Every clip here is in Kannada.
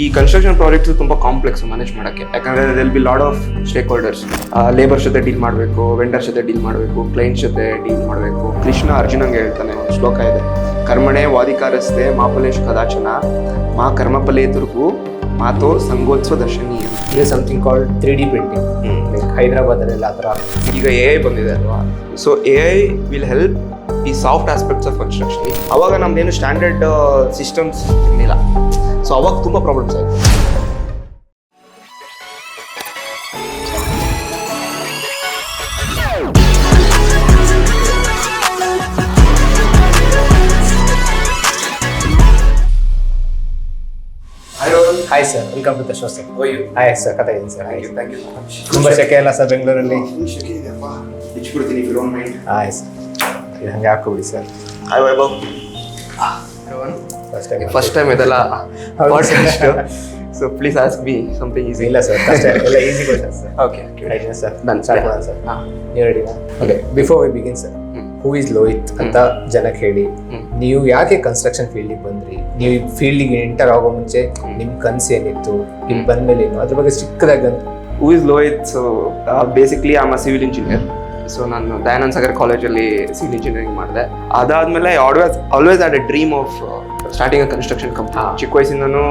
ಈ ಕನ್ಸ್ಟ್ರಕ್ಷನ್ ಪ್ರಾಜೆಕ್ಟ್ಸ್ ತುಂಬ ಕಾಂಪ್ಲೆಕ್ಸ್ ಮ್ಯಾನೇಜ್ ಮಾಡೋಕ್ಕೆ, ಯಾಕಂದರೆ they'll be lot of stakeholders. Labour ಜೊತೆ ಡೀಲ್ ಮಾಡಬೇಕು, ವೆಂಡರ್ ಜೊತೆ ಡೀಲ್ ಮಾಡಬೇಕು, ಕ್ಲೈಂಟ್ ಜೊತೆ ಡೀಲ್ ಮಾಡಬೇಕು. ಕೃಷ್ಣ ಅರ್ಜುನಂಗೆ ಹೇಳ್ತಾನೆ, ಒಂದು ಶ್ಲೋಕ ಇದೆ, ಕರ್ಮಣೆ ವಾದಿಕಾರಸ್ತೆ ಮಾಫಲೇಶು ಕದಾಚನ ಮಾ ಕರ್ಮಫಲೇತುರ್ಗು ಮಾತೋ ಸಂಗೋತ್ಸವ ದರ್ಶನೀಯ. ಇದೆ something called 3D printing. Like ಹೈದರಾಬಾದಲ್ಲೆಲ್ಲ ಆ ಥರ ಈಗ AI ಬಂದಿದೆ ಅಲ್ವಾ, ಸೊ AI ವಿಲ್ ಹೆಲ್ಪ್ ಈ ಸಾಫ್ಟ್ ಆಸ್ಪೆಕ್ಟ್ಸ್ ಆಫ್ ಕನ್ಸ್ಟ್ರಕ್ಷನ್. ಅವಾಗ ನಮ್ದೇನು ಸ್ಟ್ಯಾಂಡರ್ಡ್ ಸಿಸ್ಟಮ್ಸ್ ಇರಲಿಲ್ಲ, ಸೊ ಅವಾಗ ತುಂಬ ಪ್ರಾಬ್ಲಮ್ಸ್ ಆಯಿತು. Hi sir, welcome to the show sir. Hi sir, ಕಥೆ ಇದೆ sir. Thank you so much. ತುಂಬ ಸೆಕೆ ಇಲ್ಲ ಸರ್ ಬೆಂಗಳೂರಲ್ಲಿ? ಹೆಚ್ಚಿಬಿಡ್ತೀನಿ, if you don't mind. Hi sir, ಇದು ಹಂಗೆ ಹಾಕೋಬಿಡಿ sir. Hi Vaibhav. First time ಇದೆಲ್ಲ podcast, so please ask me something easy. ಇಲ್ಲ ಸರ್, ಎಲ್ಲ ಈಸಿ ಕ್ವೆಶ್ಚನ್ ಸರ್. ಓಕೆ ಆಯ್ತು ಸರ್, ನಾನು ಸ್ಟಾರ್ಟ್ ಮಾಡೋಣ ಸರ್. ನೀವು ರೆಡಿನಾ? Okay, before we begin sir, who is Lohith ಅಂತ ಜನಕ್ಕೆ ಹೇಳಿ. ನೀವು ಯಾಕೆ ಕನ್ಸ್ಟ್ರಕ್ಷನ್ ಫೀಲ್ಡಿಗೆ ಬಂದ್ರಿ? ನೀವು ಈ ಫೀಲ್ಡಿಗೆ ಎಂಟರ್ ಆಗೋ ಮುಂಚೆ ನಿಮ್ಮ ಕನಸು ಏನಿತ್ತು, ನೀವು ಬಂದ್ಮೇಲೆ ಏನು, ಅದ್ರ ಬಗ್ಗೆ ಚಿಕ್ಕದಾಗಿ who is Lohit? So basically I am a civil engineer. So ನಾನು ದಯಾನಂದ ಸಾಗರ್ ಕಾಲೇಜಲ್ಲಿ ಸಿವಿಲ್ ಇಂಜಿನಿಯರಿಂಗ್ ಮಾಡಿದೆ. ಅದಾದಮೇಲೆ always had a dream of starting a construction company. ಚಿಕ್ಕ ವಯಸ್ಸಿಂದನೂ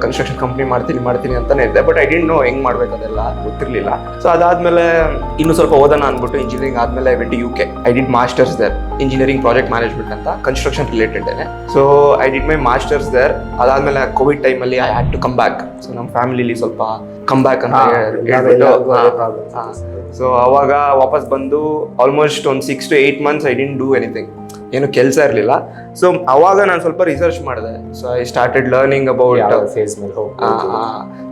ಕನ್ಸ್ಟ್ರಕ್ಷನ್ ಕಂಪ್ನಿ ಮಾಡ್ತೀನಿ ಅಂತಾನೆ ಇದ್ದೆ, ಬಟ್ ಐ ಡಿಂಟ್ ನೋ ಹೆಂಗ್ ಮಾಡ್ಬೇಕು, ಅದೆಲ್ಲ ಗೊತ್ತಿರಲಿಲ್ಲ. ಸೊ ಅದಾದಮೇಲೆ ಇನ್ನೂ ಸ್ವಲ್ಪ ಓದೋಣ ಅಂದ್ಬಿಟ್ಟು ಇಂಜಿನಿಯರಿಂಗ್ ಆದಮೇಲೆ I went to UK. I did masters there, engineering project management ಅಂತ, construction related. So I did my masters there. ಅದಾದಮೇಲೆ ಕೋವಿಡ್ ಟೈಮಲ್ಲಿ I had to come back. So ನಮ್ಮ ಫ್ಯಾಮಿಲಿಲಿ ಸ್ವಲ್ಪ ಕಮ್ ಬ್ಯಾಕ್ ಅಂತ ಹೇಳ್ಬಿಟ್ಟು, ಸೊ ಅವಾಗ ವಾಪಸ್ ಬಂದು ಆಲ್ಮೋಸ್ಟ್ ಒಂದು 6 to 8 months I didn't do anything, ಏನು ಕೆಲಸ ಇರಲಿಲ್ಲ. ಸೊ ಅವಾಗ ನಾನು ಸ್ವಲ್ಪ ರಿಸರ್ಚ್ ಮಾಡಿದೆ. So I started learning about phase ಮೇಲೆ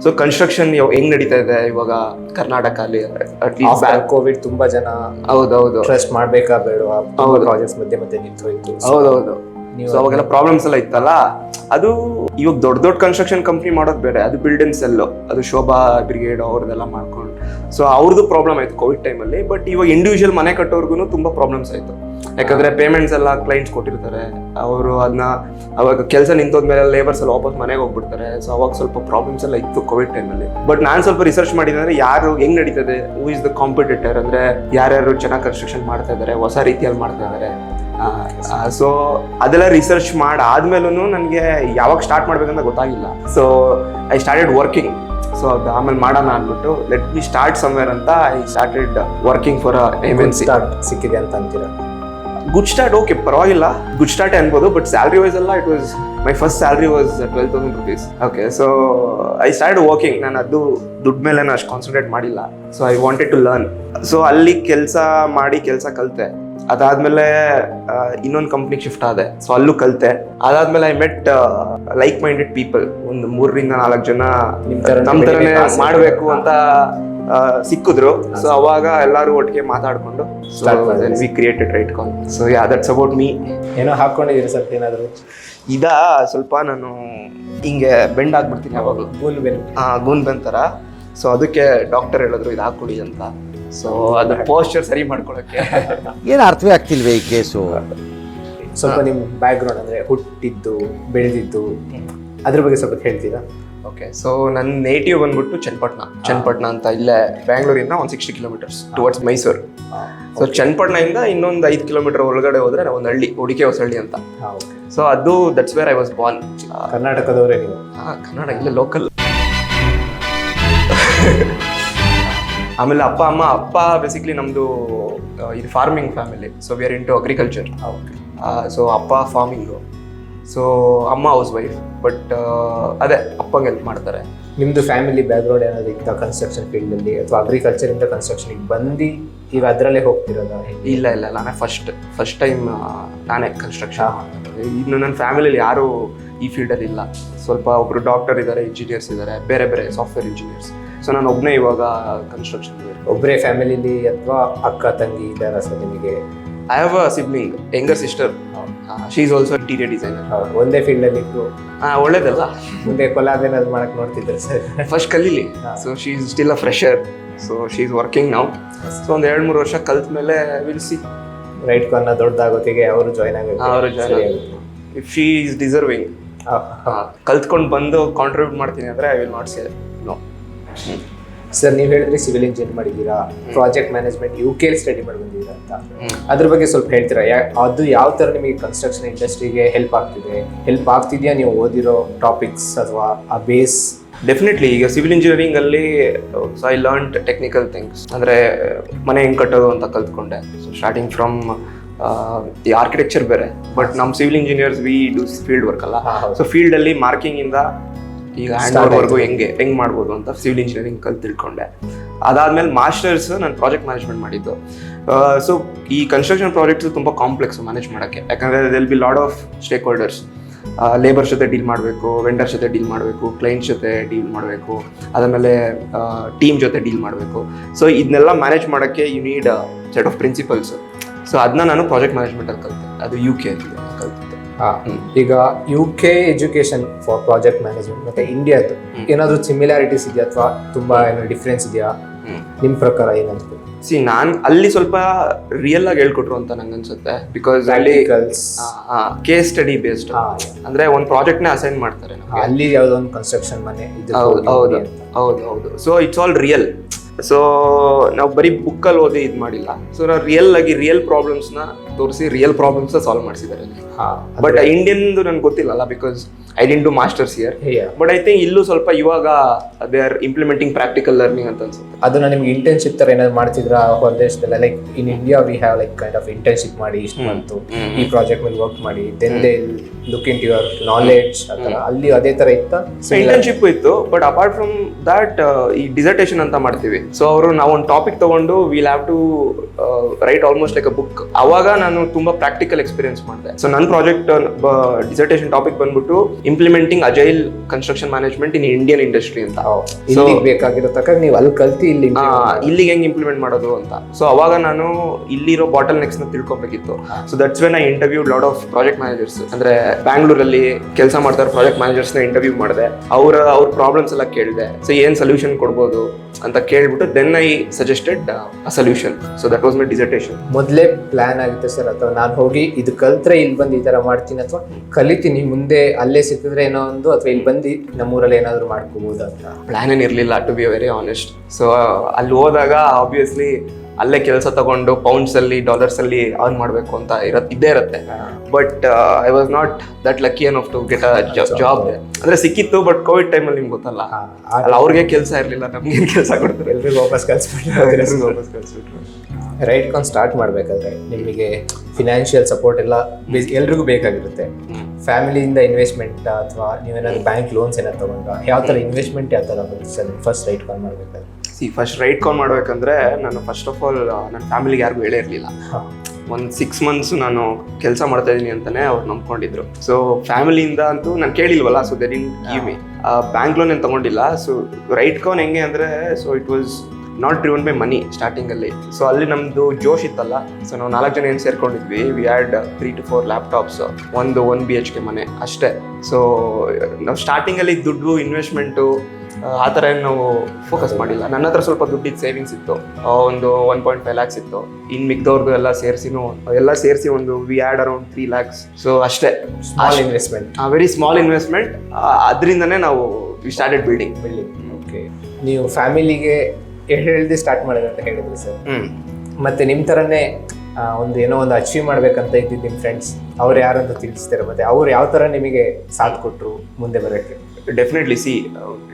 ಸೊ ಕನ್ಸ್ಟ್ರಕ್ಷನ್ ಹೆಂಗ್ ನಡೀತಾ ಇದೆ ಇವಾಗ ಕರ್ನಾಟಕಲ್ಲಿ. ಅಟ್ಲೀಸ್ಟ್ ಕೋವಿಡ್ ತುಂಬಾ ಜನ ಹೌದೌದು ಟ್ರಸ್ಟ್ ಮಾಡ್ಬೇಕಾ ಬೇಡವಾ, ಪ್ರಾಜೆಕ್ಟ್ಸ್ ಮಧ್ಯೆ ನಿಂತು ಹೋಯ್ತು. ಹೌದೌದು. ಸೊ ಅವಾಗೆಲ್ಲ ಪ್ರಾಬ್ಲಮ್ಸ್ ಎಲ್ಲ ಇತ್ತಲ್ಲ. ಅದು ಇವಾಗ ದೊಡ್ಡ ಕನ್ಸ್ಟ್ರಕ್ಷನ್ ಕಂಪ್ನಿ ಮಾಡೋದು ಬೇರೆ, ಅದು ಬಿಲ್ಡ್ ಅಂಡ್ ಸೆಲ್, ಅದು ಶೋಭಾ ಬ್ರಿಗೇಡ್ ಅವ್ರದ್ದೆಲ್ಲ ಮಾಡ್ಕೊಂಡು. ಸೊ ಅವ್ರದ್ದು ಪ್ರಾಬ್ಲಮ್ ಆಯ್ತು ಕೋವಿಡ್ ಟೈಮಲ್ಲಿ. ಬಟ್ ಇವಾಗ ಇಂಡಿವಿಜುವಲ್ ಮನೆ ಕಟ್ಟೋರ್ಗು ತುಂಬಾ ಪ್ರಾಬ್ಲಮ್ಸ್ ಆಯ್ತು, ಯಾಕಂದ್ರೆ ಪೇಮೆಂಟ್ಸ್ ಎಲ್ಲ ಕ್ಲೈಂಟ್ಸ್ ಕೊಟ್ಟಿರ್ತಾರೆ, ಅವರು ಅದನ್ನ ಅವಾಗ ಕೆಲಸ ನಿಂತೋದ್ಮೇಲೆ ಲೇಬರ್ಸ್ ಎಲ್ಲ ವಾಪಸ್ ಮನೆಗೆ ಹೋಗ್ಬಿಡ್ತಾರೆ. ಸೊ ಅವಾಗ ಸ್ವಲ್ಪ ಪ್ರಾಬ್ಲಮ್ಸ್ ಎಲ್ಲ ಇತ್ತು ಕೋವಿಡ್ ಟೈಮಲ್ಲಿ. ಬಟ್ ನಾನು ಸ್ವಲ್ಪ ರಿಸರ್ಚ್ ಮಾಡಿದ್ರೆ ಯಾರು ಹೆಂಗ್ ನಡೀತದೆ, ಹೂ ಇಸ್ ದ ಕಾಂಪಿಟೇಟರ್, ಅಂದ್ರೆ ಯಾರ್ಯಾರು ಚೆನ್ನಾಗಿ ಕನ್ಸ್ಟ್ರಕ್ಷನ್ ಮಾಡ್ತಾ ಇದಾರೆ, ಹೊಸ ರೀತಿಯಲ್ಲಿ ಮಾಡ್ತಾ ಇದಾರೆ. ಸೊ ಅದೆಲ್ಲ ರಿಸರ್ಚ್ ಮಾಡಾದ್ಮೇಲೂ ನನಗೆ ಯಾವಾಗ ಸ್ಟಾರ್ಟ್ ಮಾಡ್ಬೇಕಂತ ಗೊತ್ತಾಗಿಲ್ಲ. So I started working. So ಅದು ಆಮೇಲೆ ಮಾಡೋಣ ಅಂದ್ಬಿಟ್ಟು ಲೆಟ್ ಮಿ ಸ್ಟಾರ್ಟ್ ಸಮ್ವೇರ್ ಅಂತ I started working for MNC. ಸಿಕ್ಕಿದೆ ಅಂತ ಅಂತೀರಾ? ಗುಡ್ ಸ್ಟಾರ್ಟ್, ಓಕೆ ಪರವಾಗಿಲ್ಲ, ಗುಡ್ ಸ್ಟಾರ್ಟ್ ಅನ್ಬೋದು. ಬಟ್ ಸ್ಯಾಲ್ರಿ ವೈಸ್ ಎಲ್ಲ it was, my first salary was 12,000 rupees. Okay, so I start working. ನಾನು ಅದು ದುಡ್ಡು ಮೇಲೆ ಅಷ್ಟು ಕಾನ್ಸಂಟ್ರೇಟ್ ಮಾಡಿಲ್ಲ. So I wanted to learn. So ಅಲ್ಲಿ ಕೆಲಸ ಕಲಿತೆ. ಅದಾದ್ಮೇಲೆ ಇನ್ನೊಂದು ಕಂಪ್ನಿಗೆ ಶಿಫ್ಟ್ ಆದೆ. ಸೊ ಅಲ್ಲೂ ಕಲಿತೆ. ಅದಾದ್ಮೇಲೆ I met like minded people. ಒಂದು 3-4 ಜನ ನಮ್ಮ ಥರನೇ ಮಾಡಬೇಕು ಅಂತ ಸಿಕ್ಕಿದ್ರು. ಸೊ ಅವಾಗ ಎಲ್ಲರೂ ಒಟ್ಟಿಗೆ ಮಾತಾಡ್ಕೊಂಡು V created right call. So yeah, that's about me. ಏನೋ ಹಾಕೊಂಡಿದ್ದೀರಿ ಸ್ವಲ್ಪ ಏನಾದರೂ? ಸ್ವಲ್ಪ ನಾನು ಹಿಂಗೆ ಬೆಂಡ್ ಆಗ್ಬಿಡ್ತೀನಿ ಯಾವಾಗಲೂ, ಗೂನ್ ಬೆನ್ ಥರ. ಸೊ ಅದಕ್ಕೆ ಡಾಕ್ಟರ್ ಹೇಳಿದ್ರು ಇದು ಹಾಕ್ಕೊಡಿ ಅಂತ. ಸೊ ಅದು ಪೋಸ್ಚರ್ ಸರಿ ಮಾಡ್ಕೊಳಕ್ಕೆ ಏನು ಅರ್ಥವೇ ಆಗ್ತಿಲ್ವೇ ಈ ಕೇಸು. ಸ್ವಲ್ಪ ನಿಮ್ಮ ಬ್ಯಾಕ್ಗ್ರೌಂಡ್ ಅಂದರೆ ಹುಟ್ಟಿದ್ದು ಬೆಳೆದಿದ್ದು ಅದ್ರ ಬಗ್ಗೆ ಸ್ವಲ್ಪ ಹೇಳ್ತೀರಾ? ಓಕೆ, ಸೊ ನನ್ನ ನೇಟಿವ್ ಬಂದ್ಬಿಟ್ಟು ಚನ್ನಪಟ್ಟಣ ಅಂತ, ಇಲ್ಲೇ ಬ್ಯಾಂಗ್ಳೂರಿಂದ ಒಂದು 60 kilometers ಟುವರ್ಡ್ಸ್ ಮೈಸೂರು. ಸೊ ಚನ್ನಪಟ್ಟಣದಿಂದ ಇನ್ನೊಂದು 5 kilometer ಒಳಗಡೆ ಹೋದ್ರೆ ಒಂದು ಹಳ್ಳಿ, ಹುಡಿಕೆ ಹೊಸಳ್ಳಿ ಅಂತ. ಸೊ ಅದು that's where I was born. ಕರ್ನಾಟಕದವರೇ ನೀವು? ಕನ್ನಡ, ಇಲ್ಲ ಲೋಕಲ್. ಆಮೇಲೆ ಅಪ್ಪ ಬೇಸಿಕ್ಲಿ ನಮ್ಮದು ಇದು farming family. So we are into agriculture. So ಅಪ್ಪ ಫಾರ್ಮಿಂಗು, ಸೊ ಅಮ್ಮ ಹೌಸ್ ವೈಫ್. ಬಟ್ ಅದೇ ಅಪ್ಪಂಗೆ ಹೆಲ್ಪ್ ಮಾಡ್ತಾರೆ. ನಿಮ್ಮದು ಫ್ಯಾಮಿಲಿ ಬ್ಯಾಕ್ಗ್ರೌಂಡ್ ಏನಾದ್ರು ಇತ್ತ ಕನ್ಸ್ಟ್ರಕ್ಷನ್ ಫೀಲ್ಡಲ್ಲಿ, ಅಥವಾ ಅಗ್ರಿಕಲ್ಚರಿಂದ ಕನ್ಸ್ಟ್ರಕ್ಷನಿಗೆ ಬಂದು ಈಗ ಅದರಲ್ಲೇ ಹೋಗ್ತಿರೋದ? ಇಲ್ಲ, ನಾನೇ ಫಸ್ಟ್ ಟೈಮ್ ನಾನೇ ಕನ್ಸ್ಟ್ರಕ್ಷನ್. ಇನ್ನು ನನ್ನ ಫ್ಯಾಮಿಲಿಯಲ್ಲಿ ಯಾರೂ ಈ ಫೀಲ್ಡಲ್ಲಿ ಇಲ್ಲ. ಸ್ವಲ್ಪ ಒಬ್ಬರು ಡಾಕ್ಟರ್ ಇದ್ದಾರೆ, ಇಂಜಿನಿಯರ್ಸ್ ಇದ್ದಾರೆ, ಬೇರೆ ಸಾಫ್ಟ್ವೇರ್ ಇಂಜಿನಿಯರ್ಸ್. ಸೊ ನಾನು ಒಬ್ಬನೇ ಇವಾಗ ಕನ್ಸ್ಟ್ರಕ್ಷನ್. ಒಬ್ಬರೇ ಫ್ಯಾಮಿಲಿಲಿ ಅಥವಾ ಅಕ್ಕ ತಂಗಿ ಇದ್ದಾರಾ ಸರ್ ನಿಮಗೆ? I have a sibling, younger sister. She is also interior designer. ಒಂದೇ ಫೀಲ್ಡಲ್ಲಿ ಇದ್ದು ಒಳ್ಳೇದಲ್ಲ, ಮುಂದೆ ಕೊಲಾಬ್ ಏನಾದ್ರು ಮಾಡಕ್ಕೆ ನೋಡ್ತಿದ್ದಾರೆ ಸರ್? ಫಸ್ಟ್ ಕಲೀಲಿ. So she is still a fresher. So she is working now. So ಒಂದು 2-3 ವರ್ಷ ಕಲ್ತ ಮೇಲೆ ವಿಲ್ ಸಿ. ರೈಟ್ ಕಾರ್ನ ದೊಡ್ಡದಾಗೋತ್ತಿಗೆ ಅವರು ಜಾಯ್ನ್ ಆಗುತ್ತೆ. ಇಫ್ ಶಿ ಈಸ್ ಡಿಸರ್ವಿಂಗ್ ಕಲ್ತ್ಕೊಂಡು ಬಂದು ಕಾಂಟ್ರಿಬ್ಯೂಟ್ ಮಾಡ್ತೀನಿ ಅಂದರೆ I will not say no. Sir ನೀವು ಹೇಳಿದ್ರೆ ಸಿವಿಲ್ ಇಂಜಿನಿಯರ್ ಮಾಡಿದ್ದೀರಾ, ಪ್ರಾಜೆಕ್ಟ್ ಮ್ಯಾನೇಜ್ಮೆಂಟ್ UK ಸ್ಟಡಿ ಮಾಡಿ ಬಂದಿದ್ದೀರಾ ಅಂತ, ಅದ್ರ ಬಗ್ಗೆ ಸ್ವಲ್ಪ ಹೇಳ್ತೀರಾ? ಅದು ಯಾವ ಥರ ನಿಮಗೆ ಕನ್ಸ್ಟ್ರಕ್ಷನ್ ಇಂಡಸ್ಟ್ರಿಗೆ ಹೆಲ್ಪ್ ಆಗ್ತಿದೆಯಾ ನೀವು ಓದಿರೋ ಟಾಪಿಕ್ಸ್ ಅಥವಾ ಆ ಬೇಸ್? ಡೆಫಿನೆಟ್ಲಿ. ಈಗ ಸಿವಿಲ್ ಇಂಜಿನಿಯರಿಂಗ್ ಅಲ್ಲಿ so I learned technical things, ಅಂದರೆ ಮನೆ ಹೆಂಗೆ ಕಟ್ಟೋದು ಅಂತ ಕಲ್ತ್ಕೊಂಡೆ. ಸೊ ಸ್ಟಾರ್ಟಿಂಗ್ ಫ್ರಮ್ ಈ ಆರ್ಕಿಟೆಕ್ಚರ್ ಬೇರೆ, ಬಟ್ ನಮ್ಮ civil engineers we do field work ಅಲ್ಲ. ಸೊ ಫೀಲ್ಡಲ್ಲಿ ಮಾರ್ಕಿಂಗಿಂದ ಈಗ ಹ್ಯಾಂಡ್ ಓವರ್ವರೆಗೂ ಹೆಂಗೆ ಮಾಡ್ಬೋದು ಅಂತ ಸಿವಿಲ್ ಇಂಜಿನಿಯರಿಂಗ್ ತಿಳ್ಕೊಂಡೆ. ಅದಾದ್ಮೇಲೆ ಮಾಸ್ಟರ್ಸ್ ನಾನು ಪ್ರಾಜೆಕ್ಟ್ ಮ್ಯಾನೇಜ್ಮೆಂಟ್ ಮಾಡಿದ್ದು. ಸೊ ಈ ಕನ್ಸ್ಟ್ರಕ್ಷನ್ ಪ್ರಾಜೆಕ್ಟ್ಸ್ ತುಂಬ ಕಾಂಪ್ಲೆಕ್ಸ್ ಮ್ಯಾನೇಜ್ ಮಾಡೋಕ್ಕೆ, ಯಾಕಂದರೆ they'll be lot of stakeholders. Labour ಜೊತೆ ಡೀಲ್ ಮಾಡಬೇಕು, ವೆಂಡರ್ ಜೊತೆ ಡೀಲ್ ಮಾಡಬೇಕು, ಕ್ಲೈಂಟ್ ಜೊತೆ ಡೀಲ್ ಮಾಡಬೇಕು, ಅದಾದಮೇಲೆ ಟೀಮ್ ಜೊತೆ ಡೀಲ್ ಮಾಡಬೇಕು. ಸೊ ಇದನ್ನೆಲ್ಲ ಮ್ಯಾನೇಜ್ ಮಾಡೋಕ್ಕೆ you need set of principles. So ಅದನ್ನ ನಾನು ಪ್ರಾಜೆಕ್ಟ್ ಮ್ಯಾನೇಜ್ಮೆಂಟಲ್ಲಿ ಕಲಿತೆ, ಅದು UK ಅಲ್ಲಿ ಕಲಿತಿದ್ದೆ. ಈಗ UK education for project management ಮತ್ತೆ ಇಂಡಿಯಾದ್ದು ಏನಾದರೂ ಸಿಮಿಲಾರಿಟೀಸ್ ಇದೆಯಾ ಅಥವಾ ತುಂಬಾ ಏನೋ ಡಿಫ್ರೆನ್ಸ್ ಇದೆಯಾ ನಿಮ್ಮ ಪ್ರಕಾರ? ಏನಂತ ನಾನು ಅಲ್ಲಿ ಸ್ವಲ್ಪ ರಿಯಲ್ ಆಗಿ ಹೇಳ್ಕೊಟ್ರು ಅಂತ ನಂಗೆ ಅನ್ಸುತ್ತೆ. ಬಿಕಾಸ್ ಅಲ್ಲಿ ಕೇಸ್ ಸ್ಟಡಿ ಬೇಸ್ಡ್, ಅಂದ್ರೆ ಒಂದು ಪ್ರಾಜೆಕ್ಟ್ ನೇ ಅಸೈನ್ ಮಾಡ್ತಾರೆ ಅಲ್ಲಿ ಯಾವುದೋ ಒಂದು ಕನ್ಸ್ಟ್ರಕ್ಷನ್ ಮನೆ. ಹೌದು. So it's all real. So ನಾವು ಬರೀ ಬುಕ್ಕಲ್ಲಿ ಓದಿ ಇದು ಮಾಡಿಲ್ಲ. ಸೊ ನಾವು ರಿಯಲ್ ಪ್ರಾಬ್ಲಮ್ಸ್ನ ತೋರಿಸಿ ರಿಯಲ್ ಪ್ರಾಬ್ಲಮ್ಸ್ ಸಾಲ್ವ್ ಮಾಡಿಸಿದ್ದಾರೆ. ಬಟ್ ಇಂಡಿಯನ್ದು ನನ್ಗೆ ಗೊತ್ತಿಲ್ಲಲ್ಲ, because I didn't do masters here. But I think ಇಲ್ಲೂ ಸ್ವಲ್ಪ ಇವಾಗ they are implementing practical learning ಅಂತ ಅನ್ಸುತ್ತೆ. ಅದನ್ನ ನಿಮ್ಗೆ ಇಂಟರ್ನ್ಶಿಪ್ ತರ ಏನಾದ್ರು ಮಾಡ್ತಿದ್ರ ಹೊರದೇಶದಲ್ಲ? Like in India we have like kind of internship ಮಾಡಿ ಇಷ್ಟು ಮಂತು ಈ ಪ್ರಾಜೆಕ್ಟ್ ಮೇಲೆ ವರ್ಕ್ ಮಾಡಿ then they look into your knowledge. ಅಲ್ಲಿ ಅದೇ ತರ ಇತ್ತ? ಇಂಟರ್ನ್ಶಿಪ್ ಇತ್ತು, ಬಟ್ ಅಪಾರ್ಟ್ ಫ್ರಮ್ ದಟ್ ಈ ಡಿಸರ್ಟೇಷನ್ ಅಂತ ಮಾಡ್ತೀವಿ. ಸೊ ಅವರು ನಾವು ಒಂದು ಟಾಪಿಕ್ ತಗೊಂಡು will have to write almost like a book. ಅವಾಗ ನಾನು ತುಂಬಾ ಪ್ರಾಕ್ಟಿಕಲ್ ಎಕ್ಸ್ಪೀರಿಯನ್ಸ್ ಮಾಡಿದೆ. ಸೊ ನನ್ನ ಪ್ರಾಜೆಕ್ಟ್ ಡಿಸರ್ಟೇಷನ್ ಟಾಪಿಕ್ ಬಂದ್ಬಿಟ್ಟು implementing agile construction management in Indian industry ಅಂತ. ಬೇಕಾಗಿರೋ ತಕ್ಕ ನೀವು ಅಲ್ಲಿ ಕಲ್ತಿ ಇಲ್ಲಿಗೆ ಹೆಂಗ್ ಇಂಪ್ಲಿಮೆಂಟ್ ಮಾಡೋದು ಅಂತ. ಸೊ ಅವಾಗ ನಾನು ಇಲ್ಲಿರೋ ಬಾಟಲ್ ನೆಕ್ಸ್ ನ ತಿಳ್ಕೊಬೇಕಿತ್ತು. So that's when I interview lot of project managers. ಅಂದ್ರೆ ಬ್ಯಾಂಗ್ಳೂರಲ್ಲಿ ಕೆಲಸ ಮಾಡ್ತಾರೆ ಪ್ರಾಜೆಕ್ಟ್ ಮ್ಯಾನೇಜರ್ಸ್ ನ ಇಂಟರ್ವ್ಯೂ ಮಾಡಿದೆ. ಅವ್ರ ಪ್ರಾಬ್ಲಮ್ಸ್ ಎಲ್ಲ ಕೇಳಿದೆ. ಸೊ ಏನ್ ಸೊಲ್ಯೂಷನ್ ಕೊಡ್ಬೋದು ಅಂತ ಕೇಳ್ಬಿಟ್ಟು then I suggested a solution. So that was my dissertation. ಮೊದಲೇ ಪ್ಲಾನ್ ಆಗಿತ್ತು ಸರ್, ಅಥವಾ ನಾನು ಹೋಗಿ ಇದು ಕಲ್ತ್ರೆ ಇಲ್ಲಿ ಬಂದು ಈ ತರ ಮಾಡ್ತೀನಿ, ಅಥವಾ ಕಲಿತೀನಿ ಮುಂದೆ ಅಲ್ಲೇ ಸಿಕ್ಕಿದ್ರೆ ಏನೋ ಒಂದು, ಅಥವಾ ಇಲ್ಲಿ ಬಂದು ನಮ್ಮೂರಲ್ಲಿ ಏನಾದ್ರು ಮಾಡ್ಕೋಬಹುದು ಅಂತ ಪ್ಲಾನ್ ಏನಿರ್ಲಿಲ್ಲ, to be very honest. So ಅಲ್ಲಿ ಹೋದಾಗ ಆಬ್ವಿಯಸ್ಲಿ ಅಲ್ಲೇ ಕೆಲಸ ತಗೊಂಡು ಪೌಂಡ್ಸ್ ಅಲ್ಲಿ ಡಾಲರ್ಸ್ ಅಲ್ಲಿ ಅರ್ನ್ ಮಾಡಬೇಕು ಅಂತ ಇದ್ದೇ ಇರುತ್ತೆ. But I was not that lucky enough to get a job. ಅಂದ್ರೆ ಸಿಕ್ಕಿತ್ತು, ಬಟ್ ಕೋವಿಡ್ ಟೈಮಲ್ಲಿ ನಿಮ್ಗೆ ಗೊತ್ತಲ್ಲ, ಅಲ್ಲಿ ಅವ್ರಿಗೆ ಕೆಲಸ ಇರಲಿಲ್ಲ, ನಮ್ಗೆ ಕೆಲಸ ಕೊಡ್ತಾರೆ. ಎಲ್ರಿಗೂ ವಾಪಸ್ ಕಳಿಸ್ಬಿಟ್ರು. ರೈಟ್ ಕಾನ್ ಸ್ಟಾರ್ಟ್ ಮಾಡಬೇಕಾದ್ರೆ ನಿಮಗೆ ಫಿನಾನ್ಷಿಯಲ್ ಸಪೋರ್ಟ್ ಎಲ್ಲ ಎಲ್ರಿಗೂ ಬೇಕಾಗಿರುತ್ತೆ. ಫ್ಯಾಮಿಲಿಯಿಂದ ಇನ್ವೆಸ್ಟ್ಮೆಂಟ್ ಅಥವಾ ನೀವೇನಾದ್ರು ಬ್ಯಾಂಕ್ ಲೋನ್ಸ್ ಏನಾದ್ರು ತಗೊಂಡ್ರ, ಯಾವ ಥರ ಇನ್ವೆಸ್ಟ್ಮೆಂಟ್ ಯಾವ ಥರ ಬರುತ್ತೆ ಸರ್ ಫಸ್ಟ್ ರೈಟ್ ಕಾನ್ ಮಾಡಬೇಕಾದ್ರೆ? ಫಸ್ಟ್ ರೈಟ್ ಕಾಲ್ ಮಾಡ್ಬೇಕಂದ್ರೆ ನಾನು ಫಸ್ಟ್ ಆಫ್ ಆಲ್ ನನ್ನ ಫ್ಯಾಮಿಲಿಗೆ ಯಾರಿಗೂ ಹೇಳೇ ಇರಲಿಲ್ಲ. ಒಂದು 6 months ನಾನು ಕೆಲಸ ಮಾಡ್ತಾ ಇದ್ದೀನಿ ಅಂತಾನೆ ಅವ್ರು ನಂಬ್ಕೊಂಡಿದ್ರು. ಸೊ ಫ್ಯಾಮಿಲಿಯಿಂದ ಅಂತೂ ನಾನು ಕೇಳಿಲ್ವಲ್ಲ, so they didn't give me. Bank loan ಏನು ತಗೊಂಡಿಲ್ಲ. ಸೊ ರೈಟ್ ಕಾನ್ ಹೆಂಗೆ ಅಂದರೆ, so it was not driven by money ಸ್ಟಾರ್ಟಿಂಗಲ್ಲಿ. ಸೊ ಅಲ್ಲಿ ನಮ್ಮದು ಜೋಶ್ ಇತ್ತಲ್ಲ. ಸೊ ನಾವು 4 ಜನ ಏನು ಸೇರ್ಕೊಂಡಿದ್ವಿ. ವಿ ಹ್ಯಾಡ್ 3 to 4 ಲ್ಯಾಪ್ಟಾಪ್ಸ್, ಒಂದು 1 BHK ಮನೆ ಅಷ್ಟೇ. ಸೊ ನಾವು ಸ್ಟಾರ್ಟಿಂಗಲ್ಲಿ ದುಡ್ಡು ಇನ್ವೆಸ್ಟ್ಮೆಂಟು ಆ ಥರ ಏನು ನಾವು ಫೋಕಸ್ ಮಾಡಿಲ್ಲ. ನನ್ನ ಹತ್ರ ಸ್ವಲ್ಪ ದುಡ್ಡಿದ್ದು ಸೇವಿಂಗ್ಸ್ ಇತ್ತು, ಒಂದು 1.5 lakhs ಇತ್ತು. ಇನ್ನು ಮಿಕ್ದವ್ರದ್ದು ಎಲ್ಲ ಸೇರಿಸಿ ಒಂದು we had around 3 lakhs. So ಅಷ್ಟೇ, small investment, very small investment. ಅದರಿಂದನೇ ನಾವು ವಿ ಸ್ಟಾರ್ಟೆಡ್ ಬಿಲ್ಡಿಂಗ್. ಓಕೆ, ನೀವು ಫ್ಯಾಮಿಲಿಗೆ ಹೇಳ್ದೆ ಸ್ಟಾರ್ಟ್ ಮಾಡಿದ್ರೆ ಅಂತ ಹೇಳಿದ್ರಿ ಸರ್. ಮತ್ತೆ ನಿಮ್ಮ ಥರನೇ ಏನೋ ಒಂದು ಅಚೀವ್ ಮಾಡ್ಬೇಕಂತ ಇದ್ದಿದ್ದು ನಿಮ್ಮ ಫ್ರೆಂಡ್ಸ್ ಅವ್ರು ಯಾರಂತ ತಿಳಿಸ್ತಾರೆ, ಮತ್ತೆ ಅವ್ರು ಯಾವ ಥರ ನಿಮಗೆ ಸಾಥ್ ಕೊಟ್ಟರು ಮುಂದೆ ಬರೋಕ್ಕೆ? ಡೆಫಿನೆಟ್ಲಿ ಸಿ,